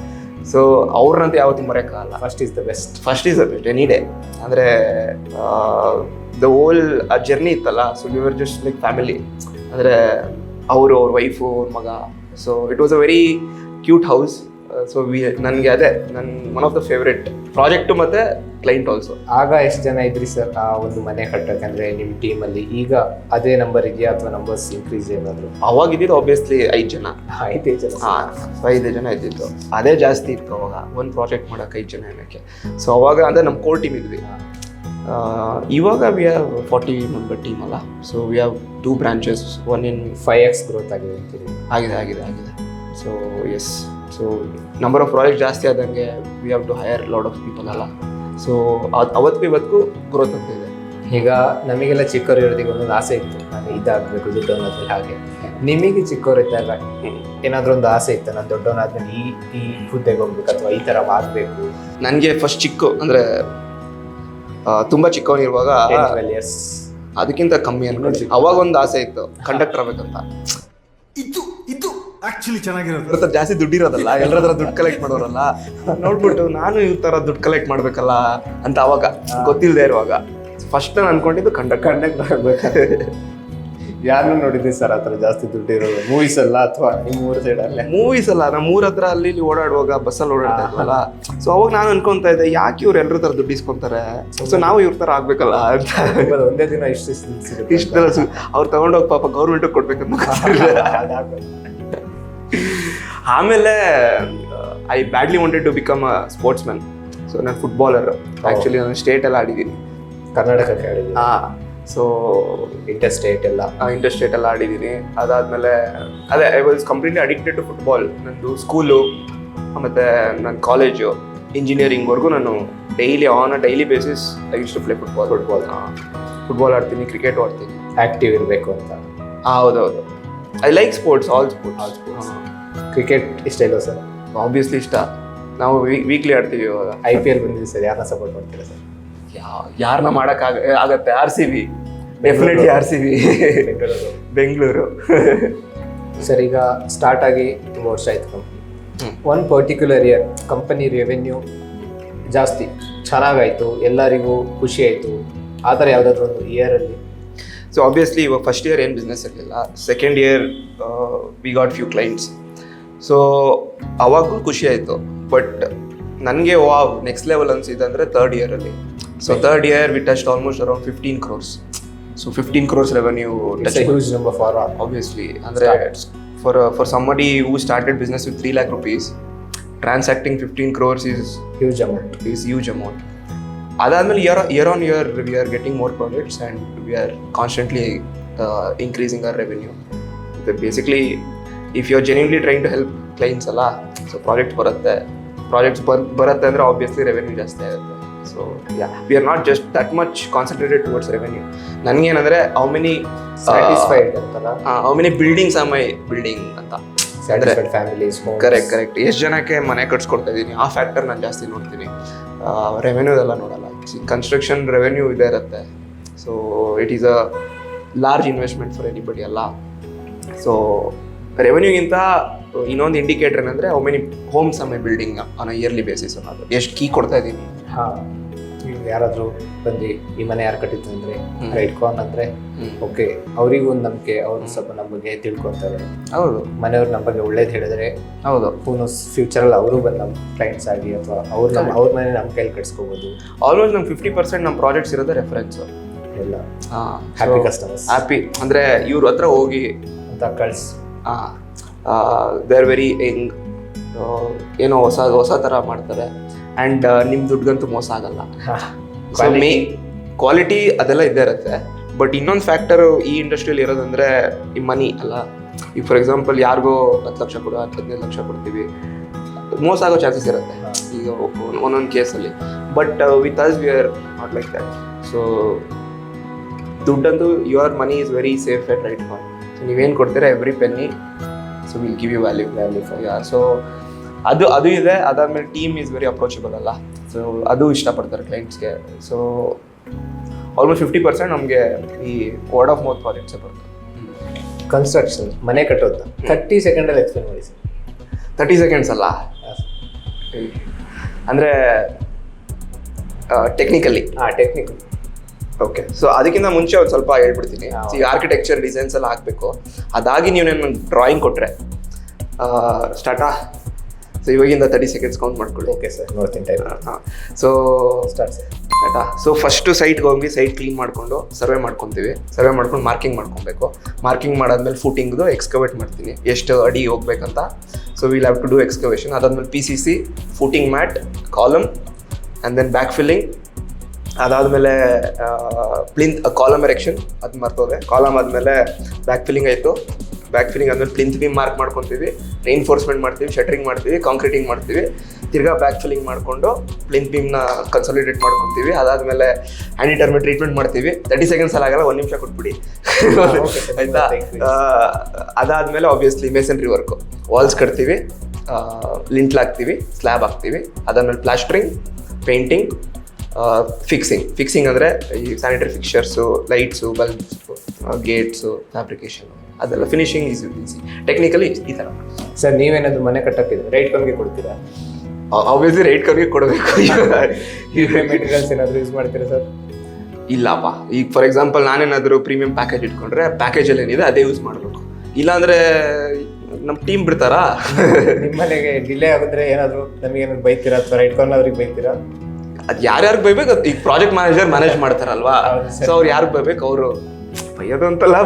ಸೊ ಅವ್ರನ್ನಂತ ಯಾವತ್ತೂ ಮರೆಯೋಕ್ಕಾಗಲ್ಲ. First is the best. First is the best any day. ಅಂದರೆ ದ ಹೋಲ್ ಆ ಜರ್ನಿ ಇತ್ತಲ್ಲ, so we were just like family. ಅಂದರೆ ಅವ್ರ ವೈಫು, ಅವ್ರ ಮಗ. So it was a very cute house. So ನನಗೆ ಅದೇ one of the favourite project ಮತ್ತು ಕ್ಲೈಂಟ್ ಆಲ್ಸೋ. ಆಗ ಎಷ್ಟು ಜನ ಇದ್ರಿ ಸರ್ ಆ ಒಂದು ಮನೆ ಕಟ್ಟೋಕ್ಕಂದ್ರೆ ನಿಮ್ಮ ಟೀಮಲ್ಲಿ? ಈಗ ಅದೇ ನಂಬರ್ ಇದೆಯಾ ಅಥವಾ ನಂಬರ್ಸ್ ಇನ್ಕ್ರೀಸ್ ಏನಾದರೂ? ಅವಾಗ ಇದ್ದಿದ್ದು ಆಬ್ವಿಯಸ್ಲಿ 5 ಜನ. 5 ಜನ? ಹಾಂ, 5 ಜನ ಇದ್ದಿದ್ದು. ಅದೇ ಜಾಸ್ತಿ ಇತ್ತು ಅವಾಗ, ಒಂದು ಪ್ರಾಜೆಕ್ಟ್ ಮಾಡೋಕೆ 5 ಜನ ಏನಕ್ಕೆ. ಸೊ ಅವಾಗ ಅಂದರೆ ನಮ್ಮ ಕೋರ್ ಟೀಮ್ ಇದ್ವಿ. ಇವಾಗ ವಿ ಹ್ಯಾವ್ 40 ಮೆಂಬರ್ ಟೀಮ್ ಅಲ್ಲ. So we have 2 branches, 1 in 5x growth ಆಗಿದೆ ಅಂತೀರಿ? ಆಗಿದೆ. So yes, so number of project ಜಾಸ್ತಿ ಆದಂಗೆ we have to hire lot of people ಅಲ್ಲ. ಸೊ ಅವತ್ತಿಗೂ ಇವತ್ತಿಗೂ ಗ್ರೋತ್ ಆಗ್ತಾ ಇದೆ. ಈಗ ನಮಗೆಲ್ಲ ಚಿಕ್ಕವರು ಇರೋದಕ್ಕೆ ಒಂದೊಂದು ಆಸೆ ಇತ್ತು, ನಾನು ಇದಾಗಬೇಕು, ದೊಡ್ಡವನಾದ್ಮೇಲೆ. ಹಾಗೆ ನಿಮಗೆ ಚಿಕ್ಕವರು ಇದ್ದಾಗ ಏನಾದರೂ ಒಂದು ಆಸೆ ಇತ್ತು, ನಾನು ದೊಡ್ಡವನಾದ್ಮೇಲೆ ಈ ಹುದ್ದೆಗೆ ಹೋಗ್ಬೇಕು ಅಥವಾ ಈ ಥರ ಮಾಡಬೇಕು? ನನಗೆ ಫಸ್ಟ್ ಅಂದರೆ ತುಂಬ ಚಿಕ್ಕವನಿರುವಾಗ, ಅದಕ್ಕಿಂತ ಕಮ್ಮಿ ಅನ್ಕೊಂಡು ಅವಾಗ ಒಂದು ಆಸೆ ಇತ್ತು, ಕಂಡಕ್ಟರ್ ಆಗ್ಬೇಕಂತ. ಇದು ಆಕ್ಚುಲಿ ಚೆನ್ನಾಗಿರೋದು. ಜಾಸ್ತಿ ದುಡ್ಡಿರೋದಲ್ಲ, ಎಲ್ಲರ ಹತ್ರ ದುಡ್ಡು ಕಲೆಕ್ಟ್ ಮಾಡೋರಲ್ಲ, ನೋಡ್ಬಿಟ್ಟು ನಾನು ಈ ಥರ ದುಡ್ಡು ಕಲೆಕ್ಟ್ ಮಾಡ್ಬೇಕಲ್ಲ ಅಂತ ಅವಾಗ ಗೊತ್ತಿಲ್ಲದೆ ಇರುವಾಗ ಫಸ್ಟ್ ನಾನು ಅನ್ಕೊಂಡಿದ್ದು ಕಂಡಕ್ಟರ್ ಆಗ್ಬೇಕು. ಯಾರನ್ನೂ ನೋಡಿದ್ವಿ ಸರ್ ಆ ಥರ ಜಾಸ್ತಿ ದುಡ್ಡು ಇರೋದು? ಮೂವೀಸ್ ಅಲ್ಲ ಅಥವಾ ನಿಮ್ಮ ಊರ ಸೈಡಲ್ಲೇ? ಮೂವೀಸ್ ಅಲ್ಲ, ನಮ್ಮ ಊರ ಹತ್ರ ಅಲ್ಲಿ ಓಡಾಡುವಾಗ ಬಸ್ಸಲ್ಲಿ ಓಡಾಡ್ತಾ ಇದ್ವಲ್ಲ. ಸೊ ಅವಾಗ ನಾನು ಅನ್ಕೊಂತ ಇದ್ದೆ, ಯಾಕೆ ಇವ್ರು ಎಲ್ಲರ ಥರ ದುಡ್ಡು ಇಸ್ಕೊಂತಾರೆ, ಸೊ ನಾವು ಇವ್ರ ಥರ ಆಗ್ಬೇಕಲ್ಲ ಅಂತ. ಒಂದೇ ದಿನ ಇಷ್ಟು ಅವ್ರು ತಗೊಂಡೋಗಿ ಪಾಪ ಗೌರ್ಮೆಂಟಿಗೆ ಕೊಡ್ಬೇಕಂತ. ಆಮೇಲೆ I badly wanted to become a sports man. So ನಾನು ಫುಟ್ಬಾಲರ್. ಆ್ಯಕ್ಚುಲಿ ನಾನು ಸ್ಟೇಟ್ ಎಲ್ಲ ಆಡಿದ್ದೀನಿ, ಕರ್ನಾಟಕಕ್ಕೆ ಆಡಿದ್ದೀನಿ. ಸೊ ಇಂಟರ್ ಸ್ಟೇಟ್ ಎಲ್ಲ ಆಡಿದ್ದೀನಿ. ಅದಾದಮೇಲೆ ಅದೇ I was completely addicted to football. ನಂದು ಸ್ಕೂಲು ಮತ್ತು ನನ್ನ ಕಾಲೇಜು, ಇಂಜಿನಿಯರಿಂಗ್ವರೆಗೂ ನಾನು daily basis I use to play football ಆಡ್ತೀನಿ, ಕ್ರಿಕೆಟ್ ಆಡ್ತೀನಿ. ಆ್ಯಕ್ಟಿವ್ ಇರಬೇಕು ಅಂತ. ಹೌದೌದು, I like sports, all sports. Cricket ಇಷ್ಟ ಇಲ್ಲ ಸರ್? ಆಬ್ವಿಯಸ್ಲಿ ಇಷ್ಟ. ನಾವು ವೀಕ್ಲಿ ಆಡ್ತೀವಿ. ಇವಾಗ IPL ಬಂದಿದೆ ಸರ್, ಯಾರನ್ನ ಸಪೋರ್ಟ್ ಮಾಡ್ತೀರಾ ಸರ್? ಯಾರನ್ನ ಆಗತ್ತೆ RCB, definitely RCB, Bengaluru. Sir ಈಗ ಸ್ಟಾರ್ಟ್ ಆಗಿ ತುಂಬ ವರ್ಷ ಆಯ್ತು company. One particular year company revenue ಜಾಸ್ತಿ ಚೆನ್ನಾಗಾಯಿತು, ಎಲ್ಲರಿಗೂ ಖುಷಿ ಆಯಿತು, ಆ ಥರ ಯಾವುದಾದ್ರೂ ಒಂದು ಇಯರಲ್ಲಿ? ಸೊ ಆಬ್ವಿಯಸ್ಲಿ ಇವಾಗ ಫಸ್ಟ್ ಇಯರ್ ಏನು ಬಿಸ್ನೆಸ್ ಇರಲಿಲ್ಲ. Second year we got few clients. So ಅವಾಗೂ ಖುಷಿ ಆಯಿತು. ಬಟ್ ನನಗೆ ನೆಕ್ಸ್ಟ್ ಲೆವೆಲ್ ಅನಿಸಿದೆ ಅಂದರೆ ಥರ್ಡ್ ಇಯರಲ್ಲಿ. So third year we touched almost around 15 crores. So 15 crores revenue touch. Huge number for obviously. ಅಂದರೆ for somebody who started business with 3 lakh rupees, transacting 15 crores is huge amount. Adadmele year on year we are getting more projects and we are constantly increasing our revenue. Basically, if you are genuinely trying to help clients alla, so projects baratte andre obviously revenue ಜಾಸ್ತಿ ಆಗುತ್ತೆ. So yeah, we are not just that much concentrated towards revenue. ನನಗೆ ಏನಂದ್ರೆ how many satisfied ಅಂತಲ್ಲ, how many buildings am I building ಅಂತ. satisfied families, homes. ಕರೆಕ್ಟ್. ಎಷ್ಟು ಜನಕ್ಕೆ ಮನೆ ಕಟ್ಸ್ಕೊಡ್ತಾ ಇದ್ದೀನಿ, ಆ ಫ್ಯಾಕ್ಟರ್ ನಾನು ಜಾಸ್ತಿ ನೋಡ್ತೀನಿ. ರೆವೆನ್ಯೂ ಎಲ್ಲ ನೋಡಲ್ಲ. ಕನ್ಸ್ಟ್ರಕ್ಷನ್ ರೆವೆನ್ಯೂ ಇದೆ ಇರುತ್ತೆ. So it is a large investment for anybody ಅಲ್ಲ. ಸೊ ರೆವೆನ್ಯೂಗಿಂತ ಇನ್ನೊಂದು ಇಂಡಿಕೇಟರ್ ಏನಂದರೆ how many homes am a building on a yearly basis ಅನ್ನೋದು, ಎಷ್ಟು ಕೀ ಕೊಡ್ತಾ ಇದ್ದೀನಿ. ಹಾಂ, ಈಗ ಯಾರಾದರೂ ಬಂದು ಈ ಮನೆ ಯಾರು ಕಟ್ಟಿತ್ತು ಅಂದರೆ ಇಟ್ಕೊಂಡು ಅಂದರೆ ಓಕೆ, ಅವರಿಗೂ ಒಂದು ನಂಬಿಕೆ, ಅವರು ಸ್ವಲ್ಪ ನಮ್ಮ ಬಗ್ಗೆ ತಿಳ್ಕೊತಾರೆ. ಹೌದು, ಮನೆಯವ್ರು ನಮ್ಮ ಬಗ್ಗೆ ಒಳ್ಳೇದು ಹೇಳಿದ್ರೆ ಹೌದು, ಫ್ಯೂಚರಲ್ಲಿ ಅವರು ಬಂದು ನಮ್ಮ ಕ್ಲೈಂಟ್ಸ್ ಆಗಿ ಅಥವಾ ಅವ್ರ ಮನೆ ನಮ್ಮ ಕೈಲಿ ಕಟ್ಸ್ಕೋಬೋದು. ಆಲ್ಮೋಸ್ಟ್ ನಮ್ಮ 50% ನಮ್ಮ ಪ್ರಾಜೆಕ್ಟ್ಸ್ ಇರೋದೇ ರೆಫರೆನ್ಸು. ಎಲ್ಲ ಹ್ಯಾಪಿ ಕಸ್ಟಮರ್ಸ್, ಹ್ಯಾಪಿ ಅಂದರೆ ಇವ್ರ ಹತ್ರ ಹೋಗಿ ಅಂತ ಕಳ್ಸಿ ದೇ ಆರ್ ವೆರಿ ಹೆಂಗ್ ಏನೋ ಹೊಸ ಥರ ಮಾಡ್ತಾರೆ. ಆ್ಯಂಡ್ ನಿಮ್ಮ ದುಡ್ಗಂತೂ ಮೋಸ ಆಗಲ್ಲ. ಸೊ ಕ್ವಾಲಿಟಿ ಅದೆಲ್ಲ ಇದ್ದೇ ಇರುತ್ತೆ. ಬಟ್ ಇನ್ನೊಂದು ಫ್ಯಾಕ್ಟರು ಈ ಇಂಡಸ್ಟ್ರಿಯಲ್ಲಿ ಇರೋದಂದರೆ ಈ ಮನಿ ಅಲ್ಲ. ಈಗ ಫಾರ್ ಎಕ್ಸಾಂಪಲ್ ಯಾರಿಗೋ 10 ಲಕ್ಷ ಕೊಡು, 15 ಲಕ್ಷ ಕೊಡ್ತೀವಿ, ಮೋಸ ಆಗೋ ಚಾನ್ಸಸ್ ಇರುತ್ತೆ ಈಗ ಒಂದೊಂದು ಕೇಸಲ್ಲಿ. But with us we are not like that. So ದುಡ್ಡಂತೂ your money is very safe at right for. So ನೀವೇನು ಕೊಡ್ತೀರಾ every penny, so will give you value for ya. So ಅದು ಇದೆ. ಅದಾದಮೇಲೆ ಟೀಮ್ ಈಸ್ ವೆರಿ ಅಪ್ರೋಚಬಲ್ ಅಲ್ಲ, ಸೊ ಅದು ಇಷ್ಟಪಡ್ತಾರೆ ಕ್ಲೈಂಟ್ಸ್ಗೆ. ಸೊ ಆಲ್ಮೋಸ್ಟ್ 50% ನಮಗೆ ಈ ವರ್ಡ್ ಆಫ್ ಮೌತ್ ಪ್ರಾಜೆಕ್ಟ್ಸೇ ಬರ್ತದೆ. ಕನ್ಸ್ಟ್ರಕ್ಷನ್, ಮನೆ ಕಟ್ಟೋದು 30 ಸೆಕೆಂಡಲ್ಲಿ ಎಕ್ಸ್ಪ್ಲೇನ್ ಮಾಡಿ ಸರ್. 30 ಸೆಕೆಂಡ್ಸ್ ಅಲ್ಲ, ಅಂದರೆ ಟೆಕ್ನಿಕಲಿ. ಟೆಕ್ನಿಕಲ್. ಓಕೆ, ಸೊ ಅದಕ್ಕಿಂತ ಮುಂಚೆ ಒಂದು ಸ್ವಲ್ಪ ಹೇಳ್ಬಿಡ್ತೀನಿ. ಈ ಆರ್ಕಿಟೆಕ್ಚರ್ ಡಿಸೈನ್ಸ್ ಎಲ್ಲ ಹಾಕಬೇಕು. ಅದಾಗಿ ನೀವು ನನ್ನ ಡ್ರಾಯಿಂಗ್ ಕೊಟ್ಟರೆ ಸ್ಟಾರ್ಟಾ. ಸೊ ಇವಾಗಿಂದ 30 ಸೆಕೆಂಡ್ಸ್ ಕೌಂಟ್ ಮಾಡ್ಕೊಳ್ಳಿ. ಓಕೆ ಸರ್, ನೋಡ್ತೀನಿ ಟೈಮ್. So start sir. ಆಯ್ತಾ? ಸೊ ಫಸ್ಟು ಸೈಟ್ಗೆ ಹೋಗಿ ಸೈಟ್ ಕ್ಲೀನ್ ಮಾಡಿಕೊಂಡು ಸರ್ವೆ ಮಾಡ್ಕೊತೀವಿ. ಸರ್ವೆ ಮಾಡ್ಕೊಂಡು ಮಾರ್ಕಿಂಗ್ ಮಾಡ್ಕೊಬೇಕು. ಮಾರ್ಕಿಂಗ್ ಮಾಡಾದ್ಮೇಲೆ ಫೂಟಿಂಗ್ದು ಎಕ್ಸ್ಕವೇಟ್ ಮಾಡ್ತೀನಿ, ಎಷ್ಟು ಅಡಿ ಹೋಗ್ಬೇಕಂತ. So will have to do excavation. ಅದಾದ್ಮೇಲೆ PCC, footing mat, column, and then back filling. ಅದಾದಮೇಲೆ ಕಾಲಮ್ ಎರೆಕ್ಷನ್, ಅದು ಮರ್ತೋದೆ. ಕಾಲಮ್ ಆದಮೇಲೆ ಬ್ಯಾಕ್ ಫಿಲ್ಲಿಂಗ್ ಆಯಿತು. ಬ್ಯಾಕ್ ಫಿಲ್ಲಿಂಗ್ ಆದಮೇಲೆ ಪ್ಲಿಂತ್ ಬೀಮ್ ಮಾರ್ಕ್ ಮಾಡ್ಕೊತೀವಿ, ರೇನ್ಫೋರ್ಸ್ಮೆಂಟ್ ಮಾಡ್ತೀವಿ, ಶಟರಿಂಗ್ ಮಾಡ್ತೀವಿ, ಕಾಂಕ್ರೀಟಿಂಗ್ ಮಾಡ್ತೀವಿ. ತಿರ್ಗಾ ಬ್ಯಾಕ್ ಫಿಲ್ಲಿಂಗ್ ಮಾಡಿಕೊಂಡು ಪ್ಲಿಂತ್ ಬೀಮ್ನ ಕನ್ಸಾಲಿಡೇಟ್ ಮಾಡ್ಕೊತೀವಿ. ಅದಾದಮೇಲೆ ಹ್ಯಾಂಡಿ ಟರ್ಮಿ ಟ್ರೀಟ್ಮೆಂಟ್ ಮಾಡ್ತೀವಿ. 30 ಸೆಕೆಂಡ್ಸಲ್ಲಿ ಆಗಲ್ಲ, 1 ನಿಮಿಷ ಕೊಟ್ಬಿಡಿ ಆಯಿತಾ? ಅದಾದಮೇಲೆ ಆಬ್ವಿಯಸ್ಲಿ ಮೇಸನ್ರಿ ವರ್ಕು, ವಾಲ್ಸ್ ಕಟ್ತೀವಿ, ಲಿಂಟ್ಲ್ ಹಾಕ್ತೀವಿ, ಸ್ಲ್ಯಾಬ್ ಹಾಕ್ತೀವಿ. ಅದಾದಮೇಲೆ ಪ್ಲಾಸ್ಟ್ರಿಂಗ್, ಪೇಂಟಿಂಗ್, ಫಿಕ್ಸಿಂಗ್ ಅಂದರೆ ಈ sanitary fixtures, lights, bulbs, gates, fabrication, ಅದೆಲ್ಲ ಫಿನಿಶಿಂಗ್ ಈಸ್ ಈಸಿ. ಟೆಕ್ನಿಕಲಿ ಈ ಥರ. ಸರ್ ನೀವೇನಾದರೂ ಮನೆ ಕಟ್ಟೋಕ್ಕಿದ್ರೆ ರೈಟ್ ಕಮ್ಗೆ ಕೊಡ್ತೀರಾ? ಆಬ್ವಿಯಸ್ಲಿ ರೈಟ್ ಕರ್ಗೆ ಕೊಡಬೇಕು. ಮೆಟೀರಿಯಲ್ಸ್ ಏನಾದರೂ ಯೂಸ್ ಮಾಡ್ತೀರಾ ಸರ್? ಇಲ್ಲಪ್ಪ. ಈಗ ಫಾರ್ ಎಕ್ಸಾಂಪಲ್ ನಾನೇನಾದರೂ ಪ್ರೀಮಿಯಂ ಪ್ಯಾಕೇಜ್ ಇಟ್ಕೊಂಡ್ರೆ ಪ್ಯಾಕೇಜಲ್ಲಿ ಏನಿದೆ ಅದೇ ಯೂಸ್ ಮಾಡಬೇಕು. ಇಲ್ಲಾಂದರೆ ನಮ್ಮ ಟೀಮ್ ಬಿಡ್ತಾರಾ? ನಿಮ್ಮ ಮನೆಗೆ ಡಿಲೇ ಆಗಿದ್ರೆ ಏನಾದರೂ ನಮಗೇನಾದ್ರು ಬೈತೀರಾ ಅಥವಾ ರೈಟ್ ಕಾರ್ನ್ ಅವ್ರಿಗೆ ಬೈತೀರಾ? ಅದು ಯಾರ್ಯಾರಿಗೆ ಬೈಬೇಕು. ಈಗ ಪ್ರಾಜೆಕ್ಟ್ ಮ್ಯಾನೇಜರ್ ಮ್ಯಾನೇಜ್ ಮಾಡ್ತಾರಲ್ವಾ, ಸೊ ಅವ್ರು ಯಾರಿಗೆ ಬೈಬೇಕು, ಅವರು ಬೈಯೋದು ಅಂತಲ್ಲ.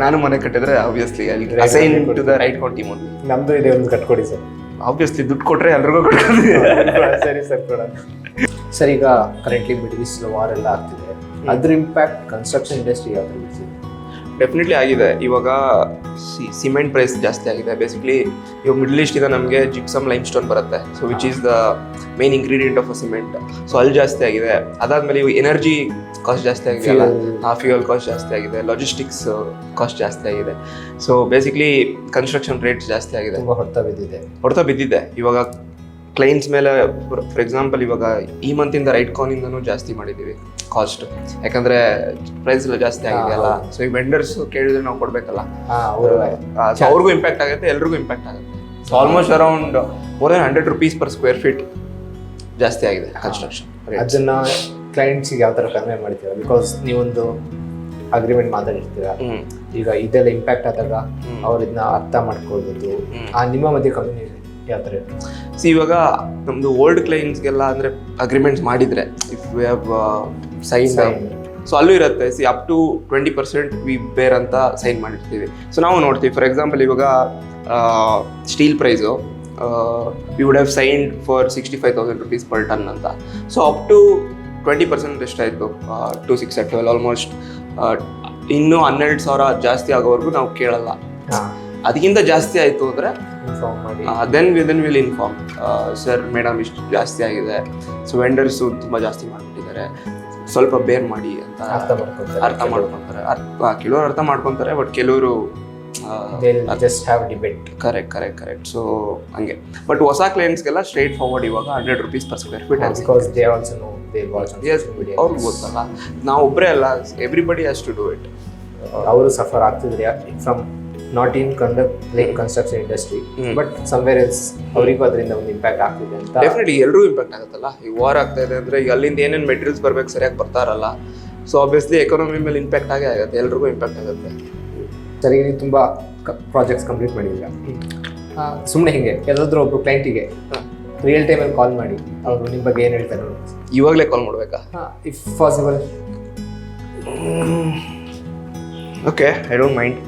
ನಾನು ಮನೆ ಕಟ್ಟಿದ್ರೆ obviously assign to the right team only. ನಮ್ದು ಇದೆ, ಒಂದು ಕಟ್ಕೊಡಿ ಸರ್. ಆಬ್ವಿಯಸ್ಲಿ ದುಡ್ಡು ಕೊಟ್ಟರೆ ಎಲ್ರಿಗೂ ಕೊಡ್ತೀವಿ. ಸರಿ ಸರ್, ಕೊಡೋಣ. ಸರ್ ಈಗ ಕರೆಂಟ್ಲಿ ಮಿಡಲ್ ಈಸ್ಟ್ ವಾರ್ ಎಲ್ಲ ಆಗ್ತಿದೆ, ಅದ್ರ ಇಂಪ್ಯಾಕ್ಟ್ ಕನ್ಸ್ಟ್ರಕ್ಷನ್ ಇಂಡಸ್ಟ್ರಿ ಯಾವ ಥರ ಬೀಳ್ತಿದೆ? ಡೆಫಿನೆಟ್ಲಿ ಆಗಿದೆ. ಇವಾಗ ಸಿಮೆಂಟ್ ಪ್ರೈಸ್ ಜಾಸ್ತಿ ಆಗಿದೆ. ಬೇಸಿಕ್ಲಿ ಇವಾಗ ಮಿಡ್ಲ್ ಈಸ್ಟಿಂದ ನಮಗೆ ಜಿಪ್ಸಮ್ ಲೈಮ್ ಸ್ಟೋನ್ ಬರುತ್ತೆ, so which is the main ingredient of a cement. So ಅಲ್ಲಿ ಜಾಸ್ತಿ ಆಗಿದೆ. ಅದಾದಮೇಲೆ ಇವಾಗ ಎನರ್ಜಿ ಕಾಸ್ಟ್ ಜಾಸ್ತಿ ಆಗಿದೆ, ಫ್ಯೂಯಲ್ ಕಾಸ್ಟ್ ಜಾಸ್ತಿ ಆಗಿದೆ, ಲಾಜಿಸ್ಟಿಕ್ಸ್ ಕಾಸ್ಟ್ ಜಾಸ್ತಿ ಆಗಿದೆ. ಸೊ ಬೇಸಿಕ್ಲಿ ಕನ್ಸ್ಟ್ರಕ್ಷನ್ ರೇಟ್ಸ್ ಜಾಸ್ತಿ ಆಗಿದೆ, ತುಂಬ ಹೊಡ್ತಾ ಬಿದ್ದಿದೆ. ಇವಾಗ ಕ್ಲೈಂಟ್ಸ್ ಮೇಲೆ ಫಾರ್ ಎಕ್ಸಾಂಪಲ್ ಇವಾಗ ಈ ಮಂತಿಂದ ರೈಟ್ ಕಾನಿಂದನೂ ಜಾಸ್ತಿ ಮಾಡಿದ್ದೀವಿ ಕಾಸ್ಟ್, ಯಾಕಂದರೆ ಪ್ರೈಸ್ ಎಲ್ಲ ಜಾಸ್ತಿ ಆಗಿದೆಯಲ್ಲ. ಸೊ ಈ ವೆಂಡರ್ಸ್ ಕೇಳಿದ್ರೆ ನಾವು ಕೊಡಬೇಕಲ್ಲ, ಅವ್ರಿಗೂ ಇಂಪ್ಯಾಕ್ಟ್ ಆಗುತ್ತೆ, ಎಲ್ರಿಗೂ ಇಂಪ್ಯಾಕ್ಟ್ ಆಗುತ್ತೆ. So almost around more than 100 rupees per square feet ಜಾಸ್ತಿ ಆಗಿದೆ ಕನ್ಸ್ಟ್ರಕ್ಷನ್. ಅದನ್ನು ಕ್ಲೈಂಟ್ಸಿಗೆ ಯಾವ ಥರ ಕನ್ವೆ ಮಾಡ್ತೀರಾ? ಬಿಕಾಸ್ ನೀವೊಂದು ಅಗ್ರಿಮೆಂಟ್ ಮಾತಾಡಿರ್ತೀರಾ, ಈಗ ಇದೆಲ್ಲ ಇಂಪ್ಯಾಕ್ಟ್ ಆದಾಗ ಅವ್ರು ಇದನ್ನ ಅರ್ಥ ಮಾಡ್ಕೊಳ್ಬೋದು. ನಿಮ್ಮ ಮಧ್ಯೆ ಕಮ್ಯುನಿಕೇಷನ್ ಯಾವ ಥರ? ಇವಾಗ ನಮ್ಮದು ಓಲ್ಡ್ ಕ್ಲೈಂಟ್ಸ್ಗೆಲ್ಲ ಅಂದರೆ ಅಗ್ರಿಮೆಂಟ್ಸ್ ಮಾಡಿದರೆ if we have sign, so ಅಲ್ಲೂ ಇರುತ್ತೆ. ಅಪ್ ಟು 20% ವಿ ಬೇರ್ ಅಂತ ಸೈನ್ ಮಾಡಿರ್ತೀವಿ. ಸೊ ನಾವು ನೋಡ್ತೀವಿ ಫಾರ್ ಎಕ್ಸಾಂಪಲ್ ಇವಾಗ steel price we would have signed for 65,000 rupees per ton ಅಂತ. ಸೊ ಅಪ್ ಟು 20% ಎಷ್ಟಾಯಿತು, 2,612 ಆಲ್ಮೋಸ್ಟ್. ಇನ್ನೂ 12,000 ಜಾಸ್ತಿ ಆಗೋವರೆಗೂ ನಾವು ಕೇಳಲ್ಲ. ಅದಕ್ಕಿಂತ ಜಾಸ್ತಿ ಆಯಿತು ಅಂದರೆ ಇನ್ಫಾರ್ಮ್ ಮಾಡಿ, then will inform sir madam ಇಷ್ಟು ಜಾಸ್ತಿ ಆಗಿದೆ, ಸೊ ವೆಂಡರ್ಸು ತುಂಬ ಜಾಸ್ತಿ ಮಾಡಿಬಿಟ್ಟಿದ್ದಾರೆ, ಸ್ವಲ್ಪ ಬೇರ್ ಮಾಡಿ ಅಂತ ಅರ್ಥ ಮಾಡ್ಕೊತಾರೆ. ಕೆಲವರು ಅರ್ಥ ಮಾಡ್ಕೊತಾರೆ, ಬಟ್ ಕೆಲವರು just have debate. Correct. So ಹಂಗೆ. ಬಟ್ ಹೊಸ ಕ್ಲೈಂಟ್ಸ್ಗೆಲ್ಲ ಸ್ಟ್ರೈಟ್ ಫಾರ್ವರ್ಡ್ ಇವಾಗ 100 rupees per square feet. Because they also know, they watch on social media. ಅವ್ರಿಗೆ ಗೊತ್ತಲ್ಲ, ನಾವು ಒಬ್ಬರೇ ಅಲ್ಲ, everybody has to do it. ಅವರು ಸಫರ್ ಆಗ್ತಿದ್ರೆ from not in construction industry but somewhere else ಅವರಿಗೂ ಅದರಿಂದ ಒಂದು ಇಂಪ್ಯಾಕ್ಟ್ ಆಗ್ತಿದೆ ಅಂತ. ಡೆಫಿನೆಟ್ಲಿ ಎಲ್ರಿಗೂ ಇಂಪ್ಯಾಕ್ಟ್ ಆಗುತ್ತಲ್ಲ. ಈಗ ವಾರ್ ಆಗ್ತಾ ಇದೆ ಅಂದರೆ ಈಗ ಅಲ್ಲಿಂದ ಏನೇನು ಮೆಟೀರಿಯಲ್ಸ್ ಬರ್ಬೇಕು ಸರಿಯಾಗಿ ಬರ್ತಾರಲ್ಲ, ಸೊ ಆಬ್ವಿಯಸ್ಲಿ ಎಕಾನಮಿ ಮೇಲೆ ಇಂಪ್ಯಾಕ್ಟ್ ಆಗೇ ಆಗುತ್ತೆ, ಎಲ್ರಿಗೂ ಇಂಪ್ಯಾಕ್ಟ್ ಆಗುತ್ತೆ. ಸರಿ, ನೀವು ತುಂಬ ಪ್ರಾಜೆಕ್ಟ್ಸ್ ಕಂಪ್ಲೀಟ್ ಮಾಡಿದ್ದೀರಾ. ಸುಮ್ಮನೆ ಹಿಂಗೆ ಯಾವುದಾದ್ರೂ ಒಬ್ರು ಕ್ಲೈಂಟಿಗೆ ರಿಯಲ್ ಟೈಮಲ್ಲಿ ಕಾಲ್ ಮಾಡಿ ಅವರು ನಿಮ್ಮ ಬಗ್ಗೆ ಏನು ಹೇಳ್ತಾರೆ ನೋಡಿ. ಇವಾಗಲೇ ಕಾಲ್ ಮಾಡಬೇಕಾ? If possible. Okay, I don't mind.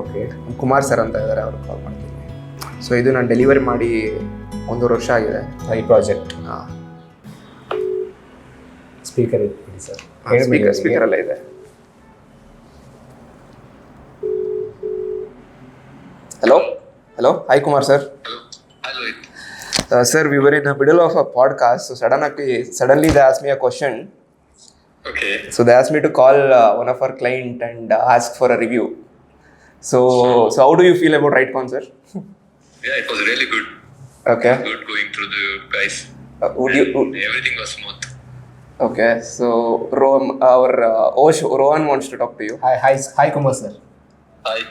Okay, Kumar sir ಅಂತ ಇದ್ದಾರೆ, ಅವ್ರಿಗೆ ಕಾಲ್ ಮಾಡ್ತೀನಿ. ಸೊ ಇದು ನಾನು ಡೆಲಿವರಿ ಮಾಡಿ 1.5 ವರ್ಷ ಆಗಿದೆ ಈ ಪ್ರಾಜೆಕ್ಟ್. ಹಾಂ, ಸ್ಪೀಕರ್ ಇಟ್ಬಿಡಿ ಸರ್. ಸ್ಪೀಕರ್ ಎಲ್ಲ ಇದೆ. Hello. Hi, Kumar, sir. Hello. Sir, we were in the middle of a podcast, so suddenly they asked me a question. Okay. So they asked me to call one of our client and ask for a review. So how do you feel about RightCon, sir? Yeah, it was really good. Okay. Good going through the guys. Everything was smooth. Okay. So Rohan wants to talk to you. Hi, Kumar sir. Hi.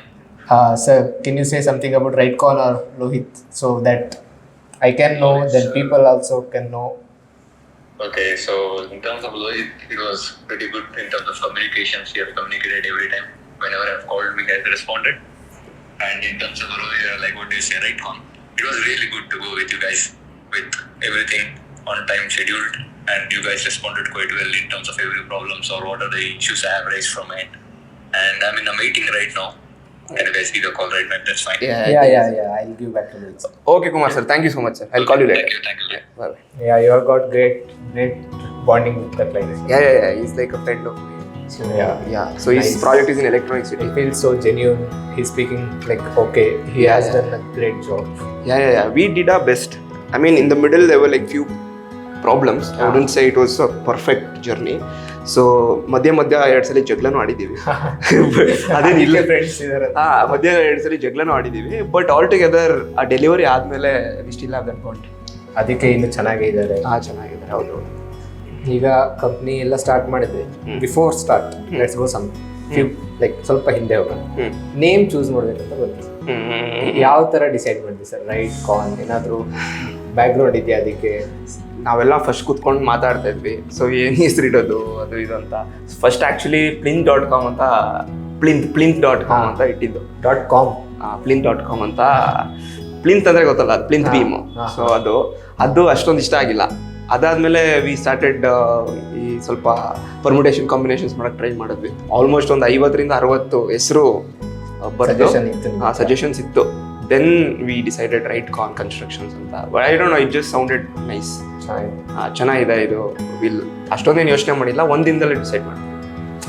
Sir, can you say something about RightCon or Lohit so that I can know, then people also can know? Okay, so in terms of Lohit, it was pretty good in terms of communications. We have communicated every time. Whenever I've called, we have responded. And in terms of like what they say, RightCon, it was really good to go with you guys with everything on time scheduled, and you guys responded quite well in terms of every problems or what are the issues I have raised from it. And I'm in a meeting right now. Can you guys see the call right now? That's fine. Yeah. I'll give back to you. Okay, Kumar, sir. Thank you so much, sir. I'll call you later. Thank you. Bye. Yeah, you have got great bonding with the client. Yeah. He's like a friend of me. So yeah. So his Nice. project is in Electronic City. It feels so genuine. He's speaking like okay. He has done a great job. Yeah. We did our best. I mean, in the middle there were like few problems. I wouldn't say it was a perfect journey. So ಮಧ್ಯ 2 ಸಲ ಜಗಳನೂ ಆಡಿದ್ದೀವಿ. ಅದೇನಿಲ್ಲ, ಫ್ರೆಂಡ್ಸ್ ಇದ್ದಾರೆ. ಮಧ್ಯ 2 ಸಲ ಜಗಳನೂ ಆಡಿದ್ದೀವಿ. ಬಟ್ ಆಲ್ ಟುಗೆದರ್ ಆ ಡೆಲಿವರಿ ಆದಮೇಲೆ we still have that bond. ಅದಕ್ಕೆ ಇನ್ನು ಚೆನ್ನಾಗಿದ್ದಾರೆ. ಚೆನ್ನಾಗಿದ್ದಾರೆ. ಹೌದು. ಈಗ ಕಂಪ್ನಿ ಎಲ್ಲ ಸ್ಟಾರ್ಟ್ ಮಾಡಿದ್ವಿ. Before start let's go some few like ಸ್ವಲ್ಪ ಹಿಂದೆ ಹೋಗೋಣ. ನೇಮ್ ಚೂಸ್ ಮಾಡ್ಬೇಕಂತ ಗೊತ್ತಿಲ್ಲ. ಯಾವ ಥರ ಡಿಸೈಡ್ ಮಾಡಿದ್ವಿ ಸರ್? RightCon ಏನಾದರೂ ಬ್ಯಾಕ್ಗ್ರೌಂಡ್ ಇದೆಯಾ ಅದಕ್ಕೆ? ನಾವೆಲ್ಲ ಫಸ್ಟ್ ಕೂತ್ಕೊಂಡು ಮಾತಾಡ್ತಾ ಇದ್ವಿ. ಸೊ ಏನು ಹೆಸರು ಇಡೋದು ಅದು ಇದು ಅಂತ. ಫಸ್ಟ್ ಆ್ಯಕ್ಚುಲಿ plinth.com ಅಂತ plinth.com ಅಂತ ಇಟ್ಟಿದ್ದು. .com plinth.com ಅಂತ. ಪ್ಲಿಂತ್ ಅಂದರೆ ಗೊತ್ತಲ್ಲ, ಅದು ಪ್ಲಿಂತ್ ಬೀಮು. ಸೊ ಅದು ಅಷ್ಟೊಂದು ಇಷ್ಟ ಆಗಿಲ್ಲ. ಅದಾದಮೇಲೆ ವಿ ಸ್ಟಾರ್ಟೆಡ್ ಈ ಸ್ವಲ್ಪ ಪರ್ಮುಟೇಷನ್ ಕಾಂಬಿನೇಷನ್ಸ್ ಮಾಡೋಕ್ಕೆ ಟ್ರೈ ಮಾಡಿದ್ವಿ. ಆಲ್ಮೋಸ್ಟ್ ಒಂದು 50ರಿಂದ 60 ಹೆಸರು ಬರೆದು ಸಜೆಷನ್ಸ್ ಇತ್ತು. Then we decided RightCon constructions ಅಂತ. But I don't know, it just sounded nice. ಚೆನ್ನಾಗಿದೆ ಇದು. ಅಷ್ಟೊಂದೇನು ಯೋಚನೆ ಮಾಡಿಲ್ಲ, ಒಂದಿನದಲ್ಲೇ ಡಿಸೈಡ್ ಮಾಡಿದ್ವಿ.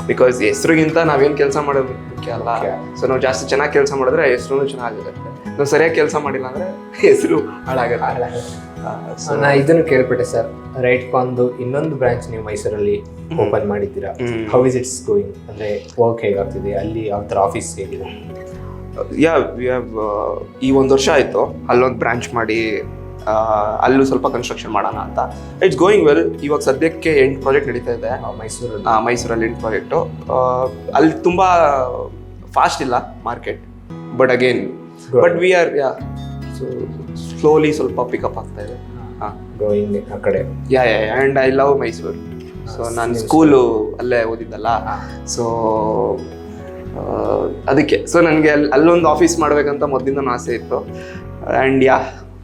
ಬಿಕಾಸ್ ಹೆಸರಿಗಿಂತ ನಾವೇನು ಕೆಲಸ ಮಾಡೋದು ಮುಖ್ಯ ಅಲ್ಲ. ಸೊ ನಾವು ಜಾಸ್ತಿ ಚೆನ್ನಾಗಿ ಕೆಲಸ ಮಾಡಿದ್ರೆ ಹೆಸರು ಚೆನ್ನಾಗಿರುತ್ತೆ. ನಾವು ಸರಿಯಾಗಿ ಕೆಲಸ ಮಾಡಿಲ್ಲ ಅಂದರೆ ಹೆಸರು ಹಾಳಾಗುತ್ತೆ. ನಾ ಇದನ್ನು ಕೇಳ್ಬಿಟ್ಟೆ ಸರ್, RightConದು ಇನ್ನೊಂದು ಬ್ರಾಂಚ್ ನೀವು ಮೈಸೂರಲ್ಲಿ ಓಪನ್ ಮಾಡಿದ್ದೀರಾ. How is it's going? ಅಂದರೆ ವರ್ಕ್ ಹೇಗಾಗ್ತಿದೆ ಅಲ್ಲಿ? ಯಾವ ಥರ ಆಫೀಸ್ ಹೇಗಿದೆ? ವಿ ಹ್ಯಾವ್ ಈ 1 ವರ್ಷ ಆಯಿತು ಅಲ್ಲೊಂದು ಬ್ರಾಂಚ್ ಮಾಡಿ ಅಲ್ಲೂ ಸ್ವಲ್ಪ ಕನ್ಸ್ಟ್ರಕ್ಷನ್ ಮಾಡೋಣ ಅಂತ. It's going well. ಇವಾಗ ಸದ್ಯಕ್ಕೆ 8 ಪ್ರಾಜೆಕ್ಟ್ ನಡೀತಾ ಇದೆ ಮೈಸೂರಲ್ಲಿ 8 ಪ್ರಾಜೆಕ್ಟು. ಅಲ್ಲಿ ತುಂಬ ಫಾಸ್ಟ್ ಇಲ್ಲ market, but we are so slowly ಸ್ವಲ್ಪ ಪಿಕಪ್ ಆಗ್ತಾ ಇದೆ. ಗೋಯಿಂಗ್ ಆ ಕಡೆ. And I love Mysuru. So ನಾನು ಸ್ಕೂಲು ಅಲ್ಲೇ ಓದಿದ್ದಲ್ಲ. ಸೊ ಅದಕ್ಕೆ ನನಗೆ ಅಲ್ಲೊಂದು ಆಫೀಸ್ ಮಾಡಬೇಕಂತ ಮೊದಲಿಂದ ಆಸೆ ಇತ್ತು. ಆ್ಯಂಡ್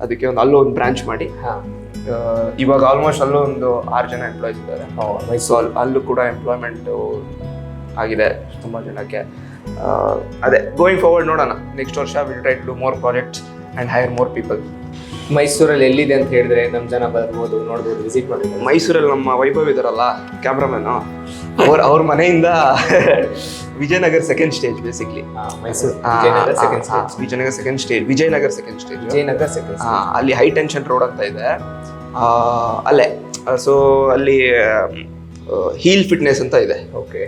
ಅದಕ್ಕೆ ಅಲ್ಲೊಂದು ಬ್ರಾಂಚ್ ಮಾಡಿ ಇವಾಗ ಆಲ್ಮೋಸ್ಟ್ ಅಲ್ಲೂ ಒಂದು 6 ಜನ ಎಂಪ್ಲಾಯೀಸ್ ಇದ್ದಾರೆ. ಸೊ ಅಲ್ಲೂ ಕೂಡ ಎಂಪ್ಲಾಯ್ಮೆಂಟು ಆಗಿದೆ ತುಂಬ ಜನಕ್ಕೆ. ಅದೇ ಗೋಯಿಂಗ್ ಫಾರ್ವರ್ಡ್ ನೋಡೋಣ. ನೆಕ್ಸ್ಟ್ ವರ್ಷ will try to do more projects and hire more people. ಮೈಸೂರಲ್ಲಿ ಎಲ್ಲಿದೆ ಅಂತ ಹೇಳಿದ್ರೆ ನಮ್ಮ ಜನ ಬರ್ಬೋದು, ನೋಡ್ಬೋದು, ವಿಸಿಟ್ ಮಾಡ್ಬೋದು. ಮೈಸೂರಲ್ಲಿ ನಮ್ಮ ವೈಭವ್ ಇದಾರಲ್ಲ ಕ್ಯಾಮ್ರಾಮನ್ನು, ಅವ್ರ ಮನೆಯಿಂದ Vijayanagar second stage basically. Mysuru Vijayanagar second stage. Vijayanagar second stage ಅಲ್ಲಿ ಹೈ ಟೆನ್ಷನ್ ರೋಡ್ ಅಂತ ಇದೆ ಅಲ್ಲೇ. ಸೊ ಅಲ್ಲಿ ಹೀಲ್ ಫಿಟ್ನೆಸ್ ಅಂತ ಇದೆ. ಓಕೆ.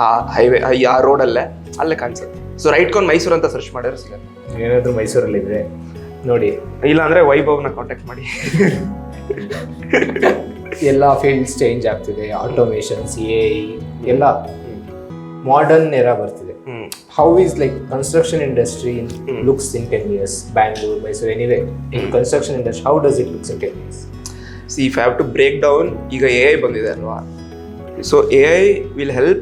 ಆ ಹೈವೇ ಆ ರೋಡಲ್ಲೇ ಅಲ್ಲೇ ಕಾಣಿಸುತ್ತೆ. ಸೊ RightCon ಮೈಸೂರು ಅಂತ ಸರ್ಚ್ ಮಾಡಿದ್ರೆ ಸಿಗುತ್ತೆ. ಏನಾದರೂ ಮೈಸೂರಲ್ಲಿದ್ರೆ ನೋಡಿ, ಇಲ್ಲ ಅಂದರೆ ವೈಭವ್ನ ಕಾಂಟ್ಯಾಕ್ಟ್ ಮಾಡಿ. ಎಲ್ಲ ಫೀಲ್ಡ್ಸ್ ಚೇಂಜ್ ಆಗ್ತಿದೆ. ಆಟೋಮೇಷನ್, CAI ಎಲ್ಲ ಮಾಡರ್ನ್ ಎರಾ ಬರ್ತಿದೆ. How is like construction industry looks in 10 years? Bangalore, Mysore, anyway. In construction industry, how does it looks in 10 years? See if have to break down, ಈಗ ಎ ಐ ಬಂದಿದೆ ಅಲ್ವಾ, so A I will help